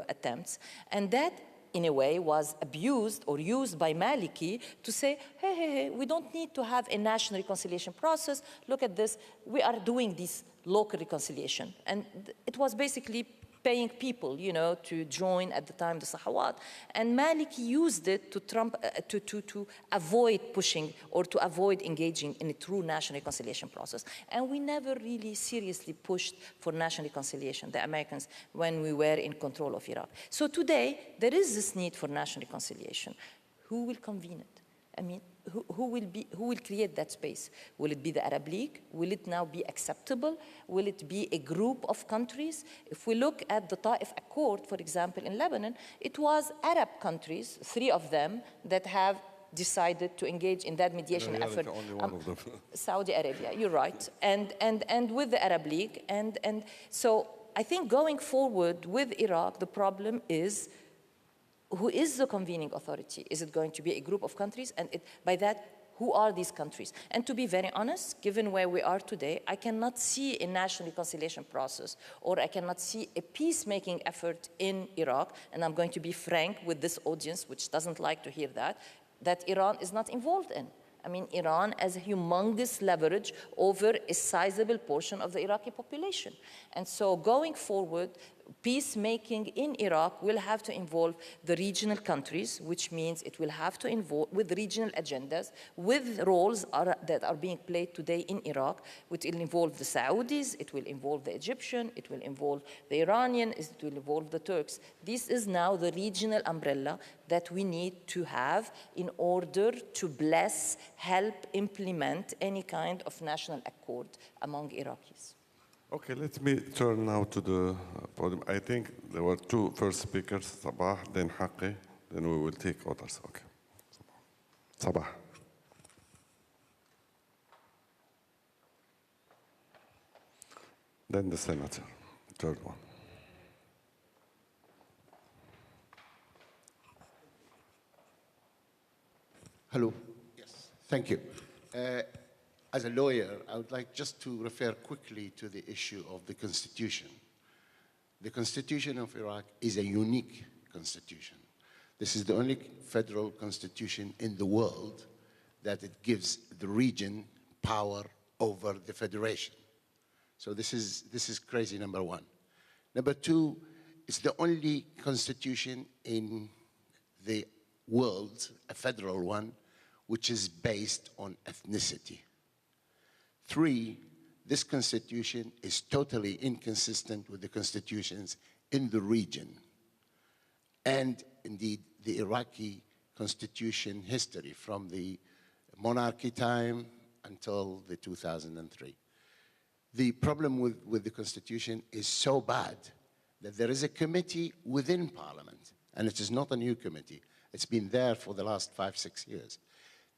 attempts. And that, in a way, was abused or used by Maliki to say, hey, we don't need to have a national reconciliation process. Look at this. We are doing this local reconciliation. And it was basically paying people, to join at the time the Sahawat. And Maliki used it to avoid pushing or to avoid engaging in a true national reconciliation process. And we never really seriously pushed for national reconciliation, the Americans, when we were in control of Iraq. So today, there is this need for national reconciliation. Who will convene it? I mean, who will create that space? Will it be the Arab League? Will it now be acceptable? Will it be a group of countries? If we look at the Ta'if Accord, for example, in Lebanon, it was Arab countries, 3 of them, that have decided to engage in that mediation effort. Only one of them. Saudi Arabia, you're right. And with the Arab League. And so I think going forward with Iraq, the problem is, who is the convening authority? Is it going to be a group of countries? And by that, who are these countries? And to be very honest, given where we are today, I cannot see a national reconciliation process, or I cannot see a peacemaking effort in Iraq, and I'm going to be frank with this audience, which doesn't like to hear that Iran is not involved in. I mean, Iran has a humongous leverage over a sizable portion of the Iraqi population. And so going forward, peacemaking in Iraq will have to involve the regional countries, which means it will have to involve with regional agendas, with roles that are being played today in Iraq, which will involve the Saudis, it will involve the Egyptian, it will involve the Iranian, it will involve the Turks. This is now the regional umbrella that we need to have in order to bless, help implement any kind of national accord among Iraqis. Okay, let me turn now to the podium. I think there were 2 first speakers, Sabah, then Haqi, then we will take others. Okay. Sabah. Then the senator, third one. Hello. Yes, thank you. As a lawyer, I would like just to refer quickly to the issue of the Constitution. The Constitution of Iraq is a unique constitution. This is the only federal constitution in the world that it gives the region power over the federation. So this is crazy, number 1. Number 2, it's the only constitution in the world, a federal one, which is based on ethnicity. 3, this constitution is totally inconsistent with the constitutions in the region. And indeed, the Iraqi constitution history from the monarchy time until the 2003. The problem with the constitution is so bad that there is a committee within parliament, and it is not a new committee. It's been there for the last 5-6 years.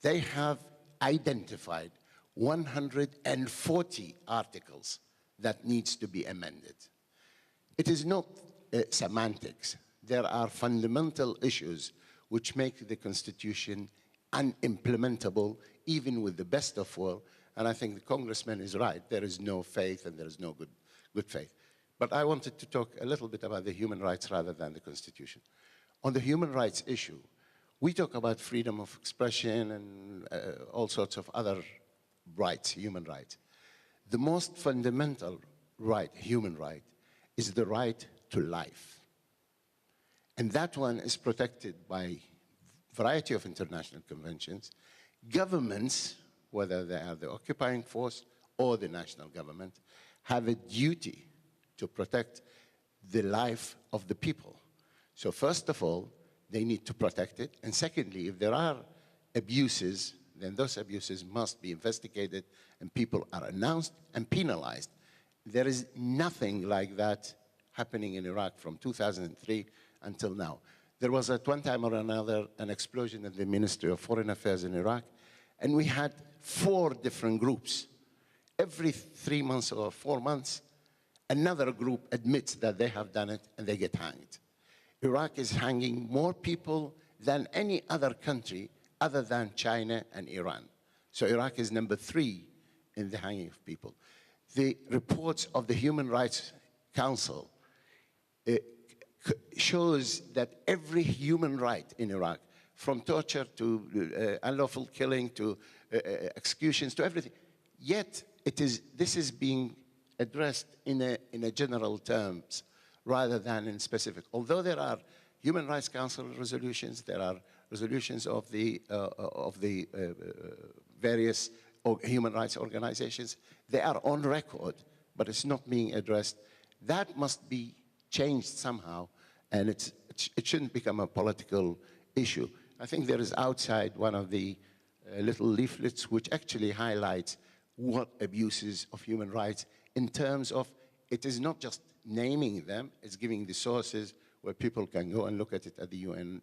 They have identified 140 articles that needs to be amended. It is not semantics. There are fundamental issues which make the Constitution unimplementable, even with the best of will. And I think the congressman is right. There is no faith and there is no good faith. But I wanted to talk a little bit about the human rights rather than the Constitution. On the human rights issue, we talk about freedom of expression and all sorts of other rights, human rights. The most fundamental right, human right, is the right to life. And that one is protected by a variety of international conventions. Governments, whether they are the occupying force or the national government, have a duty to protect the life of the people. So first of all, they need to protect it. And secondly, if there are abuses, then those abuses must be investigated and people are announced and penalized. There is nothing like that happening in Iraq from 2003 until now. There was at one time or another an explosion in the Ministry of Foreign Affairs in Iraq, and we had 4 different groups. Every 3 months or 4 months, another group admits that they have done it and they get hanged. Iraq is hanging more people than any other country other than China and Iran. So Iraq is number 3 in the hanging of people. The reports of the Human Rights Council shows that every human right in Iraq, from torture to unlawful killing to executions to everything, yet this is being addressed in a general terms rather than in specific. Although there are Human Rights Council resolutions, there are resolutions of the various human rights organizations, they are on record, but it's not being addressed. That must be changed somehow, and it shouldn't become a political issue. I think there is outside one of the little leaflets which actually highlights what abuses of human rights in terms of, it is not just naming them, it's giving the sources where people can go and look at it at the UN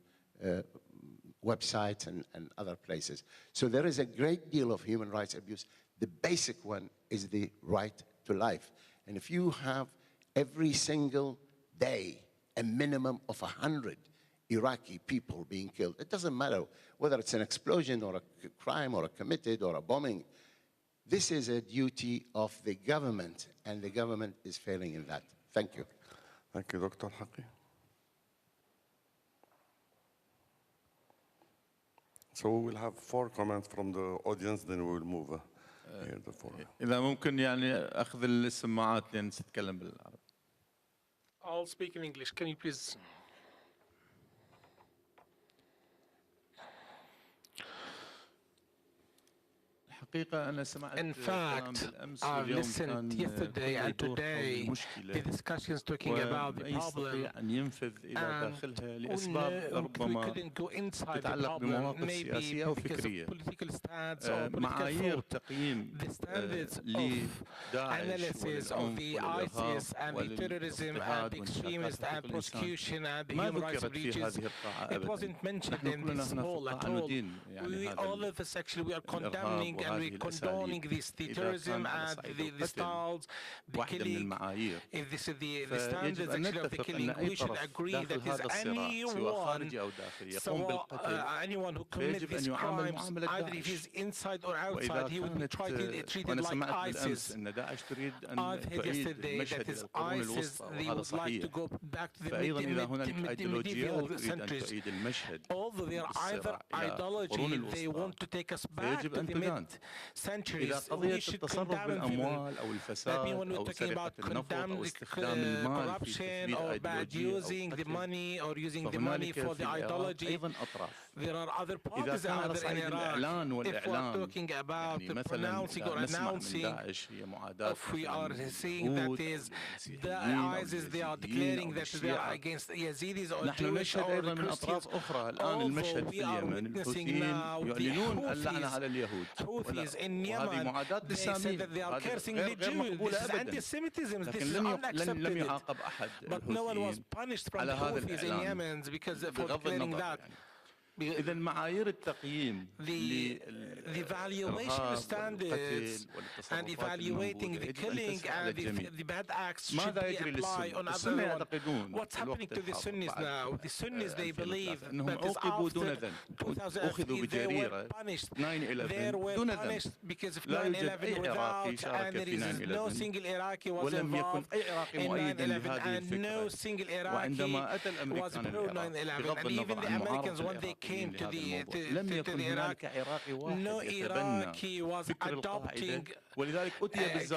websites and other places. So there is a great deal of human rights abuse. The basic one is the right to life. And if you have every single day a minimum of 100 Iraqi people being killed, it doesn't matter whether it's an explosion or a crime or a committed or a bombing. This is a duty of the government, and the government is failing in that. Thank you. Thank you, Dr. Haqi. So we will have 4 comments from the audience, then we will move here the 4. إذا ممكن يعني أخذ السماعات لأن ستتكلم بالعربي. I'll speak in English. Can you please? In fact, I've listened yesterday and today the discussions talking about the problem, and we couldn't go inside the problem, maybe because of political stance or political thought. The standards of analysis of the ISIS and the terrorism and the extremists and prosecution and the human rights breaches, it wasn't mentioned in this hall at all. All of us actually, we are condemning and we're condoning the terrorism and the styles, the killing. If this is the standards actually of the killing, we should agree that is anyone who commits these crimes, either if he's inside or outside, he would be treated like ISIS. I've heard yesterday that is ISIS, they would like to go back to the medieval centuries. Although they are either ideology, they want to take us back to the mid-centuries. We should condemn them. That means when we're talking about condemn corruption or bad using the money or using the money for the ideology, there are other parties out there in Iraq. If we're talking about the pronouncing or announcing, if we are seeing that is the ISIS, they are declaring that they are against Yazidis or Jewish or Christians. Although we are witnessing now the Houthis in Yemen, they said that they are cursing the Jews. This is anti-Semitism. This is unacceptable. But no one was punished from the Houthis in Yemen because for declaring that. إذا معايير التقييم the valuation standards and evaluating the killing and the bad acts should be applied on everyone. What's happening to the Sunnis now? The Sunnis, they believe that is after 2003 they were punished. They were punished because of 9/11 without, and there is no single Iraqi was involved in 9/11, and no single Iraqi was pro 9/11. And even the Americans, when they came to the Iraq, no Iraqi was adopting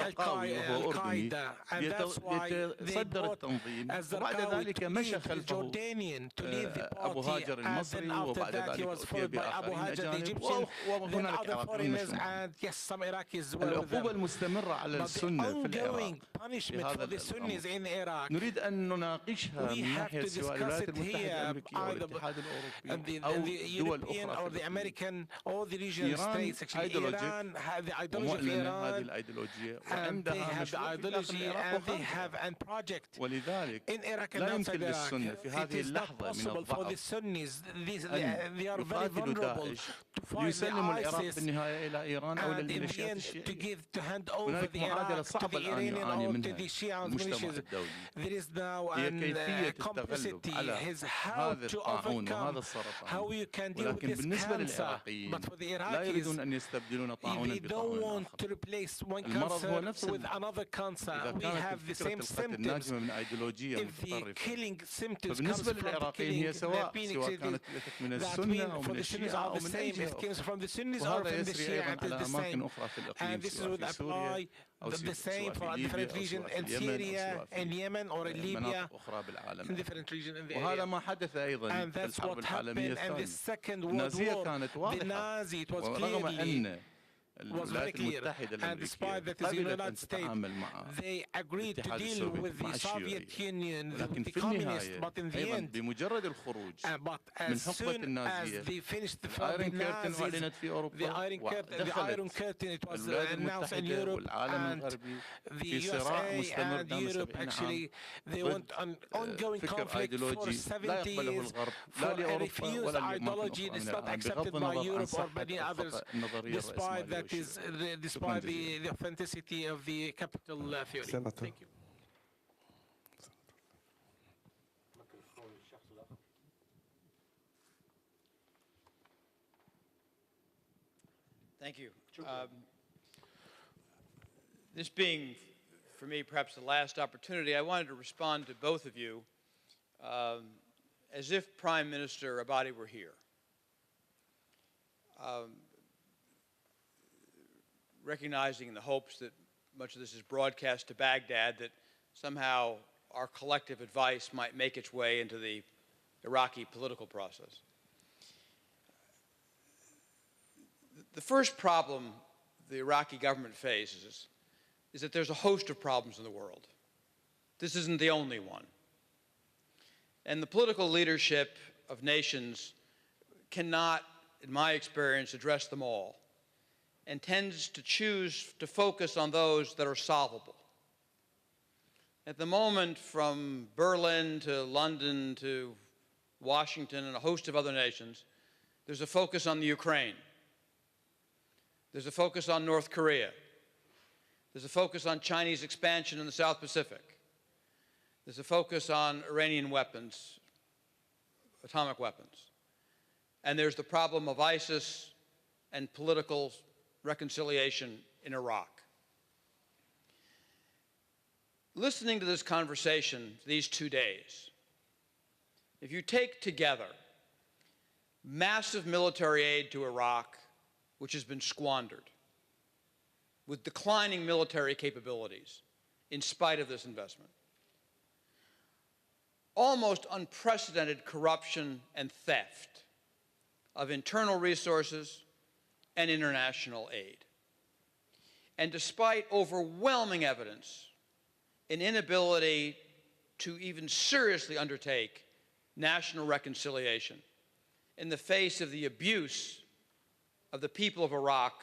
Al-Qaeda, and that's why they brought Azarqawi to lead the Jordanian to lead the party, and then after that he was followed by Abu Hajar the Egyptian, then other foreigners, and yes, some Iraqis were with them. But the ongoing punishment for the Sunnis in Iraq, we have to discuss it here, either the European or the American or the regional states. Actually, Iran, the ideology of Iran هذه الأيديولوجية and they وعندها have the مشروع في داخل ideology العراق and they وخارجها. have a project ولذلك in Iraq and لا outside يمكن Iraq. للسنة في It هذه is not اللحظة من possible for the الضعف Sunnis. أن They are very يقاتلوا vulnerable داعش to fight the ليسلموا العراق ISIS بالنهاية إلى إيران أو and in the للميليشيات end الشيعية. to hand over هناك the معادلة Iraq to صعبة the الآن Iranian يعاني or to منها the Shia المجتمع militias. الدولي. There is now هي an كيفية التغلب complicity على is how هذا to الطاعون وهذا overcome, السرطان. how you can deal with ولكن this بالنسبة cancer. للعراقيين But for the لا Iraqis, يريدون أن يستبدلون طاعونا they don't بطاعون want آخر. to replace one المرض هو cancer نفس with المرض. another cancer. إذا We كانت have the فكرة same القتل symptoms. ناجمة من أيديولوجية If the متطرفة killing symptoms comes فبالنسبة from the للعراقيين killing, هي سواء the كانت من that السنة أو for من the Sunnis الشيعة are أو the من أي same. If جهة it comes from the Sunnis or وهذا from the يسري Shia, أيضا it is على the أماكن same. أخرى في الإقليم And this is سواء would في سوريا apply أو the same سواء for في a ليبيا different أو region سواء في in اليمن أو Syria, سواء in في Yemen or in Libya, مناطق أخرى in بالعالم. different regions in the وهذا area. ما حدث أيضا And في that's الحرب what العالمية happened in the الثانية. Second World النازية War. كانت The واضحة Nazi, it was ورغم clearly أن was very الولايات clear, المتحدة and despite الأمريكية that is the قبلت United أن States, تتعامل مع they agreed to الاتحاد deal with السوفيتي مع the Soviet الشيوعية Union, ولكن with the في communists, النهاية but in the أيضا end, بمجرد الخروج but من as حقبة soon as النازية they finished the الآيرون كيرتن Nazis, أعلنت في the أوروبا Iron Curtain, it was الولايات announced in المتحدة Europe, والعالم and الغربي the في صراع USA مستمر and دام Europe 70 عام actually, they ضد want an ongoing فكر conflict for أيديولوجي لا 70 يقبله years الغرب for لا a لأوروبا refused ولا لأماكن ideology أخرى that's من not العالم accepted بغض by النظر عن Europe or صحة many others, الخطأ النظرية despite الرأسمالية that is, والشيوعية. despite the authenticity of the capital theory. Senator. Thank you. Thank you. This being, for me, perhaps the last opportunity, I wanted to respond to both of you as if Prime Minister Abadi were here. Recognizing the hopes that much of this is broadcast to Baghdad, that somehow our collective advice might make its way into the Iraqi political process. The first problem the Iraqi government faces is that there's a host of problems in the world. This isn't the only one. And the political leadership of nations cannot, in my experience, address them all, and tends to choose to focus on those that are solvable. At the moment, from Berlin to London to Washington and a host of other nations, there's a focus on the Ukraine. There's a focus on North Korea. There's a focus on Chinese expansion in the South Pacific. There's a focus on Iranian weapons, atomic weapons. And there's the problem of ISIS and political reconciliation in Iraq. Listening to this conversation these 2 days, if you take together massive military aid to Iraq, which has been squandered, with declining military capabilities in spite of this investment, almost unprecedented corruption and theft of internal resources and international aid. And despite overwhelming evidence, an inability to even seriously undertake national reconciliation in the face of the abuse of the people of Iraq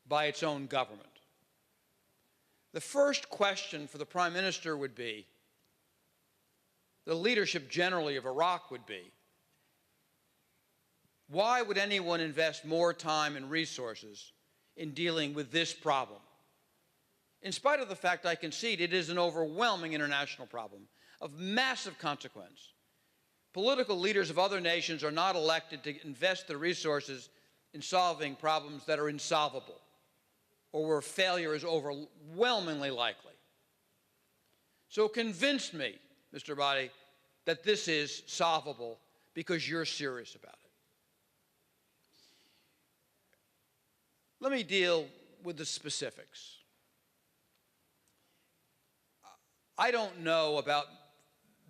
by its own government. The first question for the Prime Minister would be, the leadership generally of Iraq would be, why would anyone invest more time and resources in dealing with this problem? In spite of the fact, I concede, it is an overwhelming international problem of massive consequence. Political leaders of other nations are not elected to invest their resources in solving problems that are insolvable or where failure is overwhelmingly likely. So convince me, Mr. Abadi, that this is solvable because you're serious about it. Let me deal with the specifics. I don't know about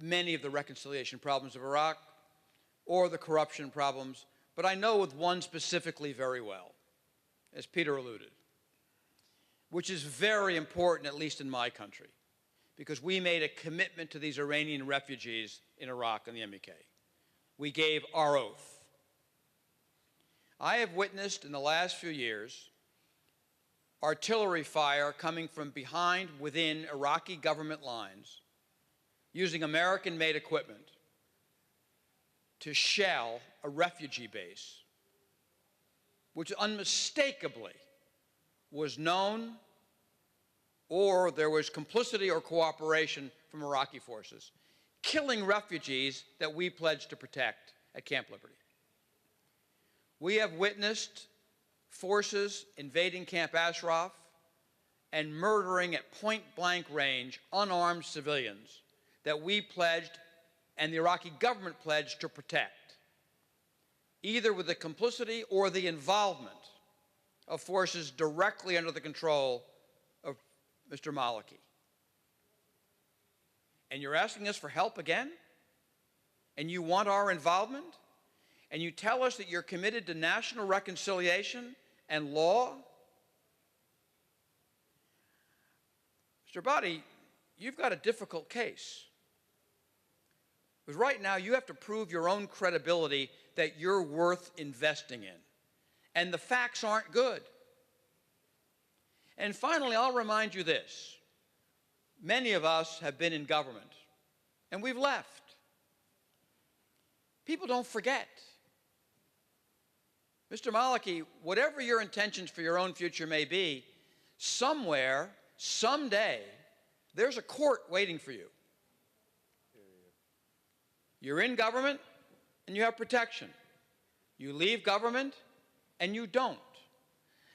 many of the reconciliation problems of Iraq or the corruption problems, but I know with one specifically very well, as Peter alluded, which is very important, at least in my country, because we made a commitment to these Iranian refugees in Iraq and the MEK. We gave our oath. I have witnessed in the last few years artillery fire coming from behind within Iraqi government lines, using American-made equipment to shell a refugee base, which unmistakably was known, or there was complicity or cooperation from Iraqi forces, killing refugees that we pledged to protect at Camp Liberty. We have witnessed forces invading Camp Ashraf and murdering at point-blank range unarmed civilians that we pledged and the Iraqi government pledged to protect, either with the complicity or the involvement of forces directly under the control of Mr. Maliki. And you're asking us for help again? And you want our involvement? And you tell us that you're committed to national reconciliation and law? Mr. Abadi, you've got a difficult case. Because right now you have to prove your own credibility that you're worth investing in. And the facts aren't good. And finally, I'll remind you this. Many of us have been in government, and we've left. People don't forget. Mr. Maliki, whatever your intentions for your own future may be, somewhere, someday, there's a court waiting for you. You're in government, and you have protection. You leave government, and you don't.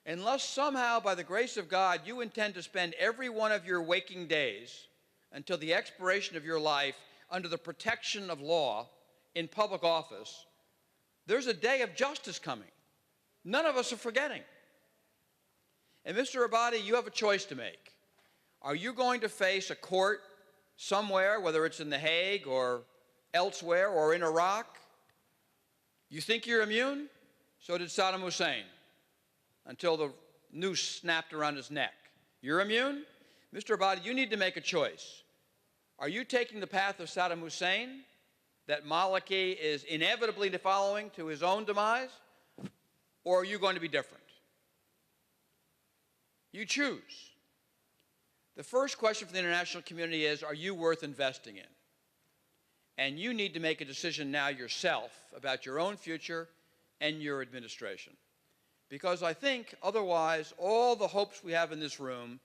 Unless somehow, by the grace of God, you intend to spend every one of your waking days until the expiration of your life under the protection of law in public office, there's a day of justice coming. None of us are forgetting. And Mr. Abadi, you have a choice to make. Are you going to face a court somewhere, whether it's in The Hague or elsewhere or in Iraq? You think you're immune? So did Saddam Hussein, until the noose snapped around his neck. You're immune? Mr. Abadi, you need to make a choice. Are you taking the path of Saddam Hussein, that Maliki is inevitably following to his own demise, or are you going to be different? You choose. The first question for the international community is, are you worth investing in? And you need to make a decision now yourself about your own future and your administration. Because I think otherwise all the hopes we have in this room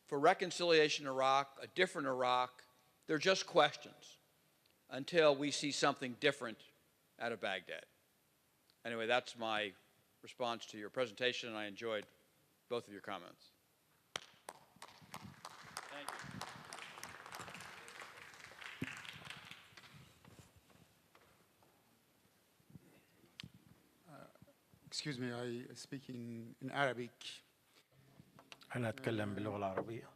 for reconciliation in Iraq, a different Iraq, they're just questions until we see something different out of Baghdad. Anyway, that's my response to your presentation, and I enjoyed both of your comments. Thank you. Excuse me, I speak in Arabic. أنا أتكلم باللغة العربية.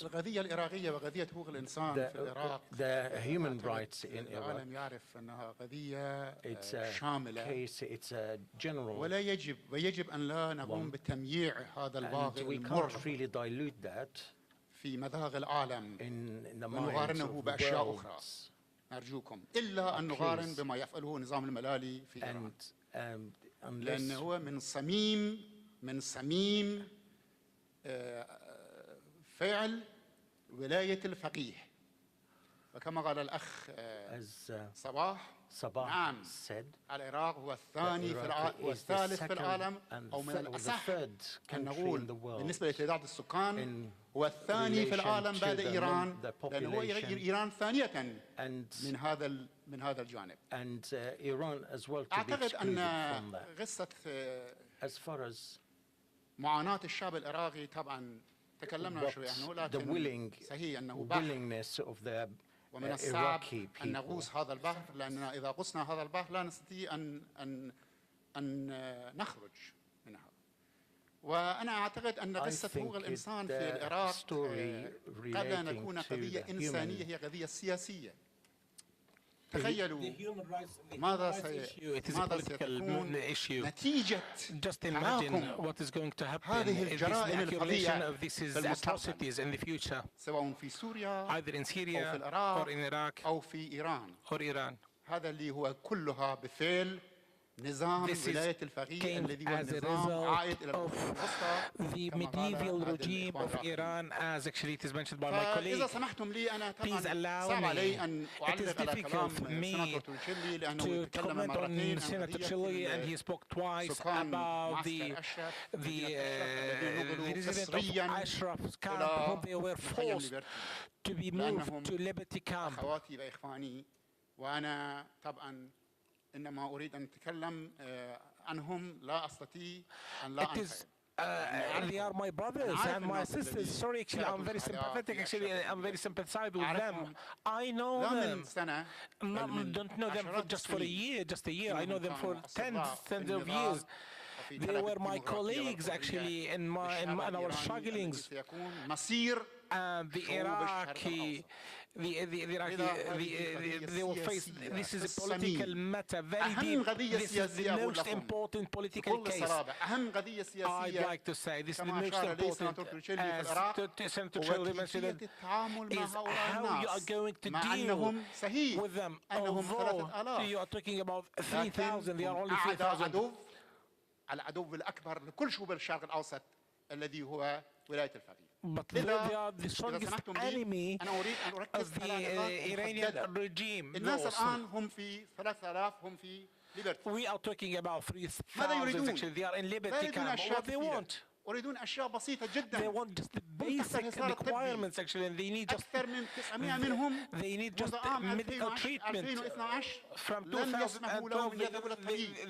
القضية العراقية وقضية حقوق الإنسان في العراق. The human rights in Iraq. العالم يعرف أنها قضية It's شاملة. It's a general. ولا يجب أن لا نقوم بتمييع هذا الواقع المر. We can't really dilute that في مذاق العالم. in the ونقارنه بأشياء أخرى. أرجوكم. إلا أن نقارن بما يفعله النظام الملالي في إيران. لأنه هو من صميم فعل ولاية الفقيه. وكما قال الأخ صباح نعم العراق هو الثاني والثالث في العالم، أو من الأصح أن نقول بالنسبة لتعداد السكان هو الثاني في العالم بعد إيران، لأنه إيران ثانية من هذا الجانب. أعتقد أن قصة معاناة الشعب العراقي طبعا تكلمنا شوي عنه، لكن صحيح أنه بحر ومن الصعب أن نغوص هذا البحر، لأننا إذا غصنا هذا البحر لا نستطيع أن نخرج منها. وأنا أعتقد أن قصة حقوق الإنسان في العراق قبل أن تكون قضية إنسانية هي قضية سياسية. تخيلوا ماذا سيكون نتيجة تراكم هذه الجرائم الفظيعة في المستقبل، سواء في سوريا أو في العراق أو في إيران. هذا اللي هو كلها بفعل نظام ولاية الفقيه الذي هو النظام عائد إلى القرون الوسطى the كما قال medieval أحد regime الإخوان of الآخرين. Iran, as actually it is mentioned by my فإذا colleague. سمحتم لي أنا Please طبعا allow صعب me. علي أن It is أعلق على difficult كلام for me سيناتور توريشيلي لأنه to يتكلم comment مرتين on عن Senator قضية Chile, and he spoke twice سكان about معسكر أشرف the resident of Ashraf's camp, whom they were forced to be moved to Liberty camp. أخواتي وإخواني، وأنا طبعا إنما أريد أن أتكلم عنهم لا أستطيع أن لا أنفعل. They are my brothers and my sisters. Sorry, actually, I'm very sympathetic. Actually, I'm very sympathetic with them. I know them. Don't know them for just for a year, just a year. I know them for tens of years. They were my colleagues, actually, in our strugglings. And the Iraqi, they will face, this is a political matter, very deep. This is the most important political case. I'd like to say this is the most important, as Senator Chile mentioned, is how you are going to deal with them. Although you are talking about 3,000, they are only 3,000. العدو الأكبر لكل شعوب الشرق الأوسط الذي هو ولاية الفقيه. But they are the strongest enemy of the Iranian regime. الناس الآن هم في 3000 هم في Liberty. We are talking about 3,000 actually. They are in Liberty camp. What they want? يريدون أشياء بسيطة جدا. They want just the basic requirements actually, and they need just they need just medical treatment. From 2012,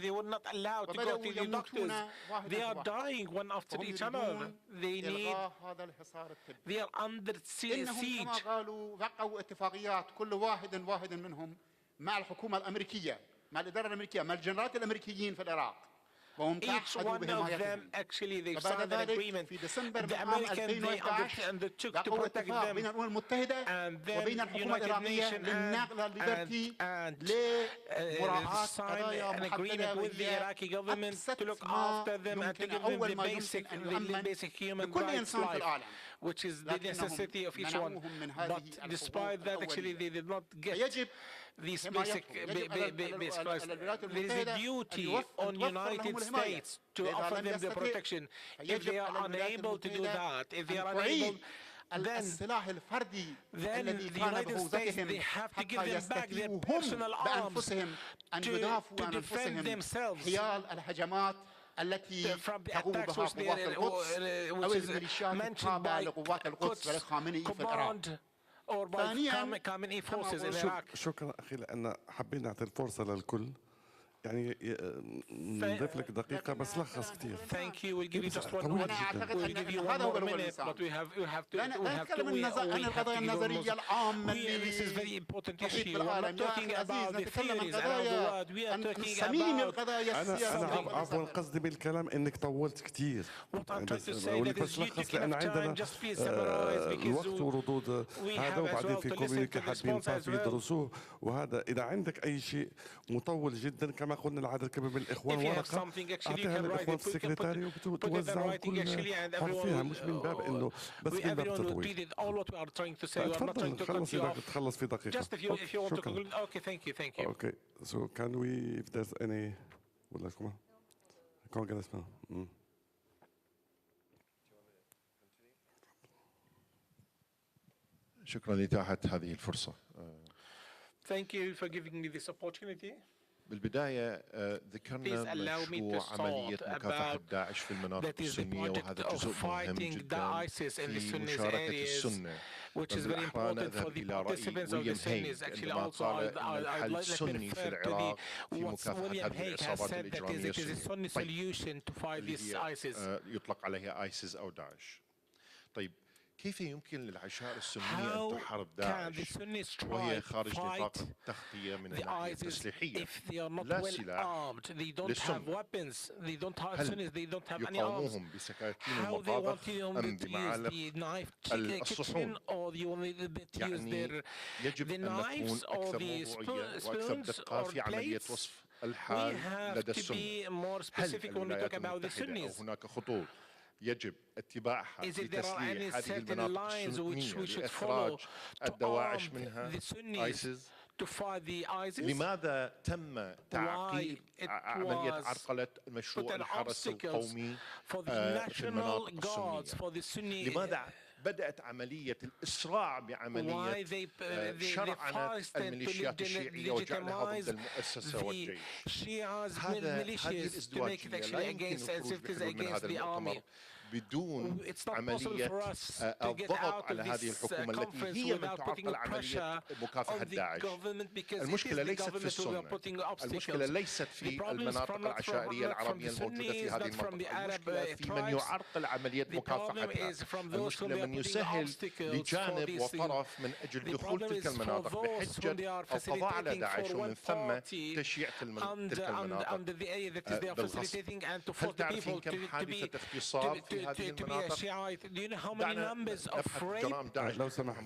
they were not allowed to go to the doctors. They are dying one after each other. They are under siege. كما قالوا وقعوا اتفاقيات كل واحد منهم مع الحكومة الأمريكية، مع الإدارة الأمريكية، مع الجنرالات الأمريكيين في العراق. Each one of them actually they signed an agreement. The Americans they undertook to protect them, and then United Nations and signed an agreement with the Iraqi government to look after them and to give them the basic human rights life, which is the necessity of each one. But despite that, actually they did not get these basic rights. There is a duty on United States to offer them the protection. If they are unable to do that, if they are unable, then the United States, they have to give them back their personal arms to defend themselves from the attacks which is mentioned by Quds command or by Khamenei forces in Iraq. شكرا أخي، لأن حابين نعطي الفرصة للكل. يعني نضيف لك دقيقة بس لخص كثير. Thank you. We'll give you just one minute. We'll give you one more minute, but we have to. This is very important issue. We're not talking about the theories around the world. We are talking about. أنا عفوا قصدي بالكلام إنك طولت كثير. What I'm trying to say that is you took enough time. Just please summarize because الوقت وردود هذا، وبعدين في كوميونيكي حابين يدرسوه، وهذا إذا عندك أي شيء مطول جدا كما قلنا العدد كبير من الإخوان ورقة أعطيها للإخوان السكرتاري وتوزعوا كل حرفيها، مش من باب إنه بس من باب تطويل. تفضل تخلص في دقيقة. شكرا. Okay, so can we, if there's any, ولا كمان Congressman. شكرا لإتاحة هذه الفرصة. Thank you for giving me this opportunity. بالبداية ذكرنا مشروع عملية مكافحة داعش في المناطق السنية، وهذا جزء مهم جدا في مشاركة السنة. which is very important for the participants of the Sunnis. Actually, also I'd like to refer to what William Hague has said, that it is a Sunni solution to fight this ISIS. يطلق عليها ISIS أو داعش. طيب كيف يمكن للعشائر السنية أن تحارب داعش وهي خارج نطاق التغطية من الناحية التسليحية؟ لا سلاح للسنة. هل يقاوموهم بسكاكين ومطارق أم بمعالق الصحون؟ يعني يجب أن نكون أكثر موضوعية وأكثر دقة في عملية وصف الحال لدى السنة. هل الولايات المتحدة أو هناك خطوط يجب اتباعها لتسليح هذه المناطق السنية لإخراج الدواعش منها ISIS؟ to fight the ISIS? لماذا تم تعقيد عملية عرقلة مشروع الحرس القومي في المناطق السنية؟ لماذا بدأت عملية الإسراع بعملية شرعنة الميليشيات الشيعية وجعلها ضد المؤسسة والجيش؟ هذه الازدواجية لا يمكن الخروج بحلول من هذا المؤتمر بدون عملية الضغط على هذه الحكومة التي هي من تعرقل عملية مكافحة داعش. المشكلة ليست في السنة، المشكلة ليست في المناطق العشائرية العربية الموجودة في هذه المنطقة، المشكلة في من يعرقل عملية مكافحتها، المشكلة من يسهل لجانب وطرف من أجل دخول تلك المناطق بحجة القضاء على داعش ومن م تشييع تلك المناطق بالغصب. هل تعرفين كم حادثة اغتصاب في هذه المناطق؟ لو سمحت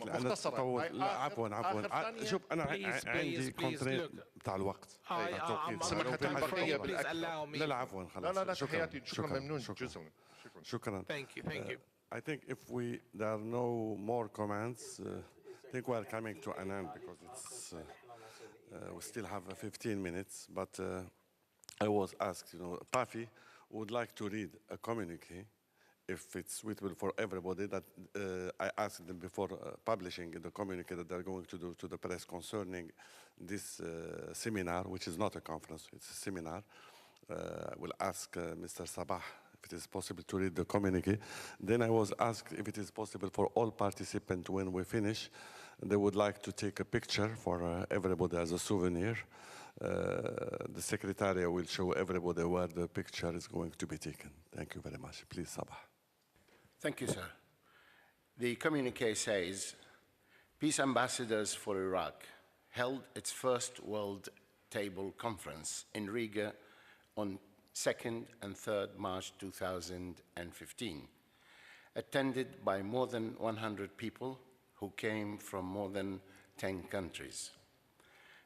أنا عفوا شوف أنا عندي كونترين بتاع الوقت. سمحت البقية بالأكثر. لا عفوا خلاص. لا حياتي شكرا ممنون جزء. شكرا. Thank you. I think if there are no more comments, I think we are coming to an end because it's we still have 15 minutes. But I was asked, Pafi would like to read a communique, if it's suitable for everybody. That I asked them before publishing the communique that they're going to do to the press concerning this seminar, which is not a conference, it's a seminar. I will ask Mr. Sabah if it is possible to read the communique. Then I was asked if it is possible for all participants, when we finish, they would like to take a picture for everybody as a souvenir. The secretariat will show everybody where the picture is going to be taken. Thank you very much. Please, Sabah. Thank you, sir. The communique says, Peace Ambassadors for Iraq held its first World Table Conference in Riga on 2nd and 3rd March 2015, attended by more than 100 people who came from more than 10 countries.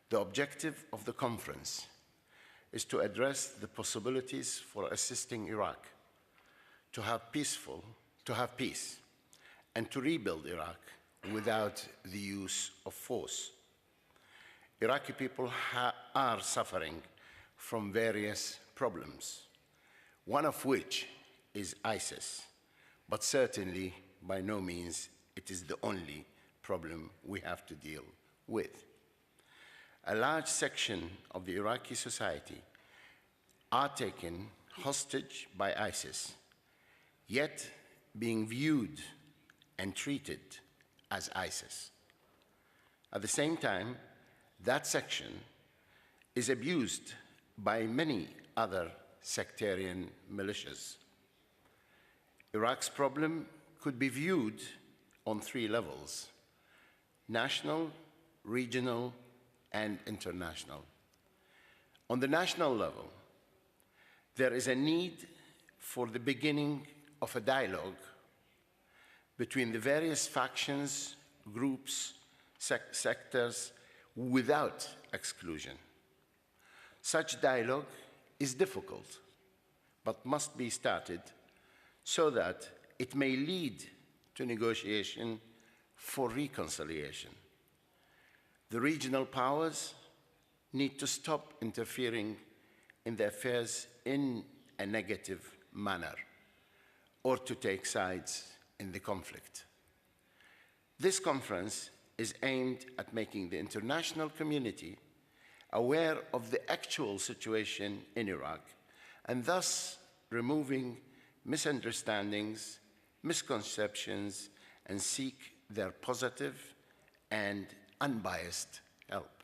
The objective of the conference is to address the possibilities for assisting Iraq to have peace and to rebuild Iraq without the use of force. Iraqi people are suffering from various problems, one of which is ISIS, but certainly by no means it is the only problem we have to deal with. A large section of the Iraqi society are taken hostage by ISIS, yet being viewed and treated as ISIS. At the same time, that section is abused by many other sectarian militias. Iraq's problem could be viewed on 3 levels: national, regional, and international. On the national level, there is a need for the beginning of a dialogue between the various factions, groups, sectors, without exclusion. Such dialogue is difficult, but must be started so that it may lead to negotiation for reconciliation. The regional powers need to stop interfering in the affairs in a negative manner or to take sides in the conflict. This conference is aimed at making the international community aware of the actual situation in Iraq and thus removing misunderstandings, misconceptions, and seek their positive and unbiased help.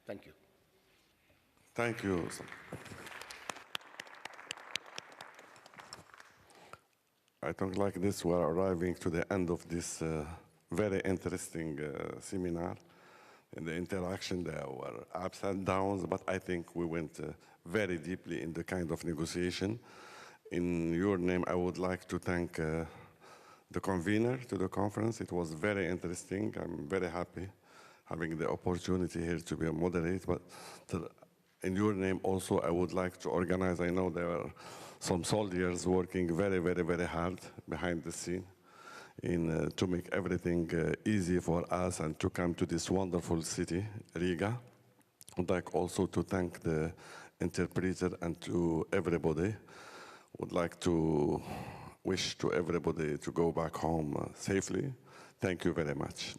Thank you. Thank you. I think like this we're arriving to the end of this very interesting seminar. In the interaction there were ups and downs, but I think we went very deeply in the kind of negotiation. In your name, I would like to thank the convener to the conference. It was very interesting. I'm very happy having the opportunity here to be a moderator. But in your name also, I would like to organize. I know there are some soldiers working very, very, very hard behind the scene. to make everything easy for us and to come to this wonderful city, Riga. I'd like also to thank the interpreter and to everybody. Would like to wish to everybody to go back home safely. Thank you very much.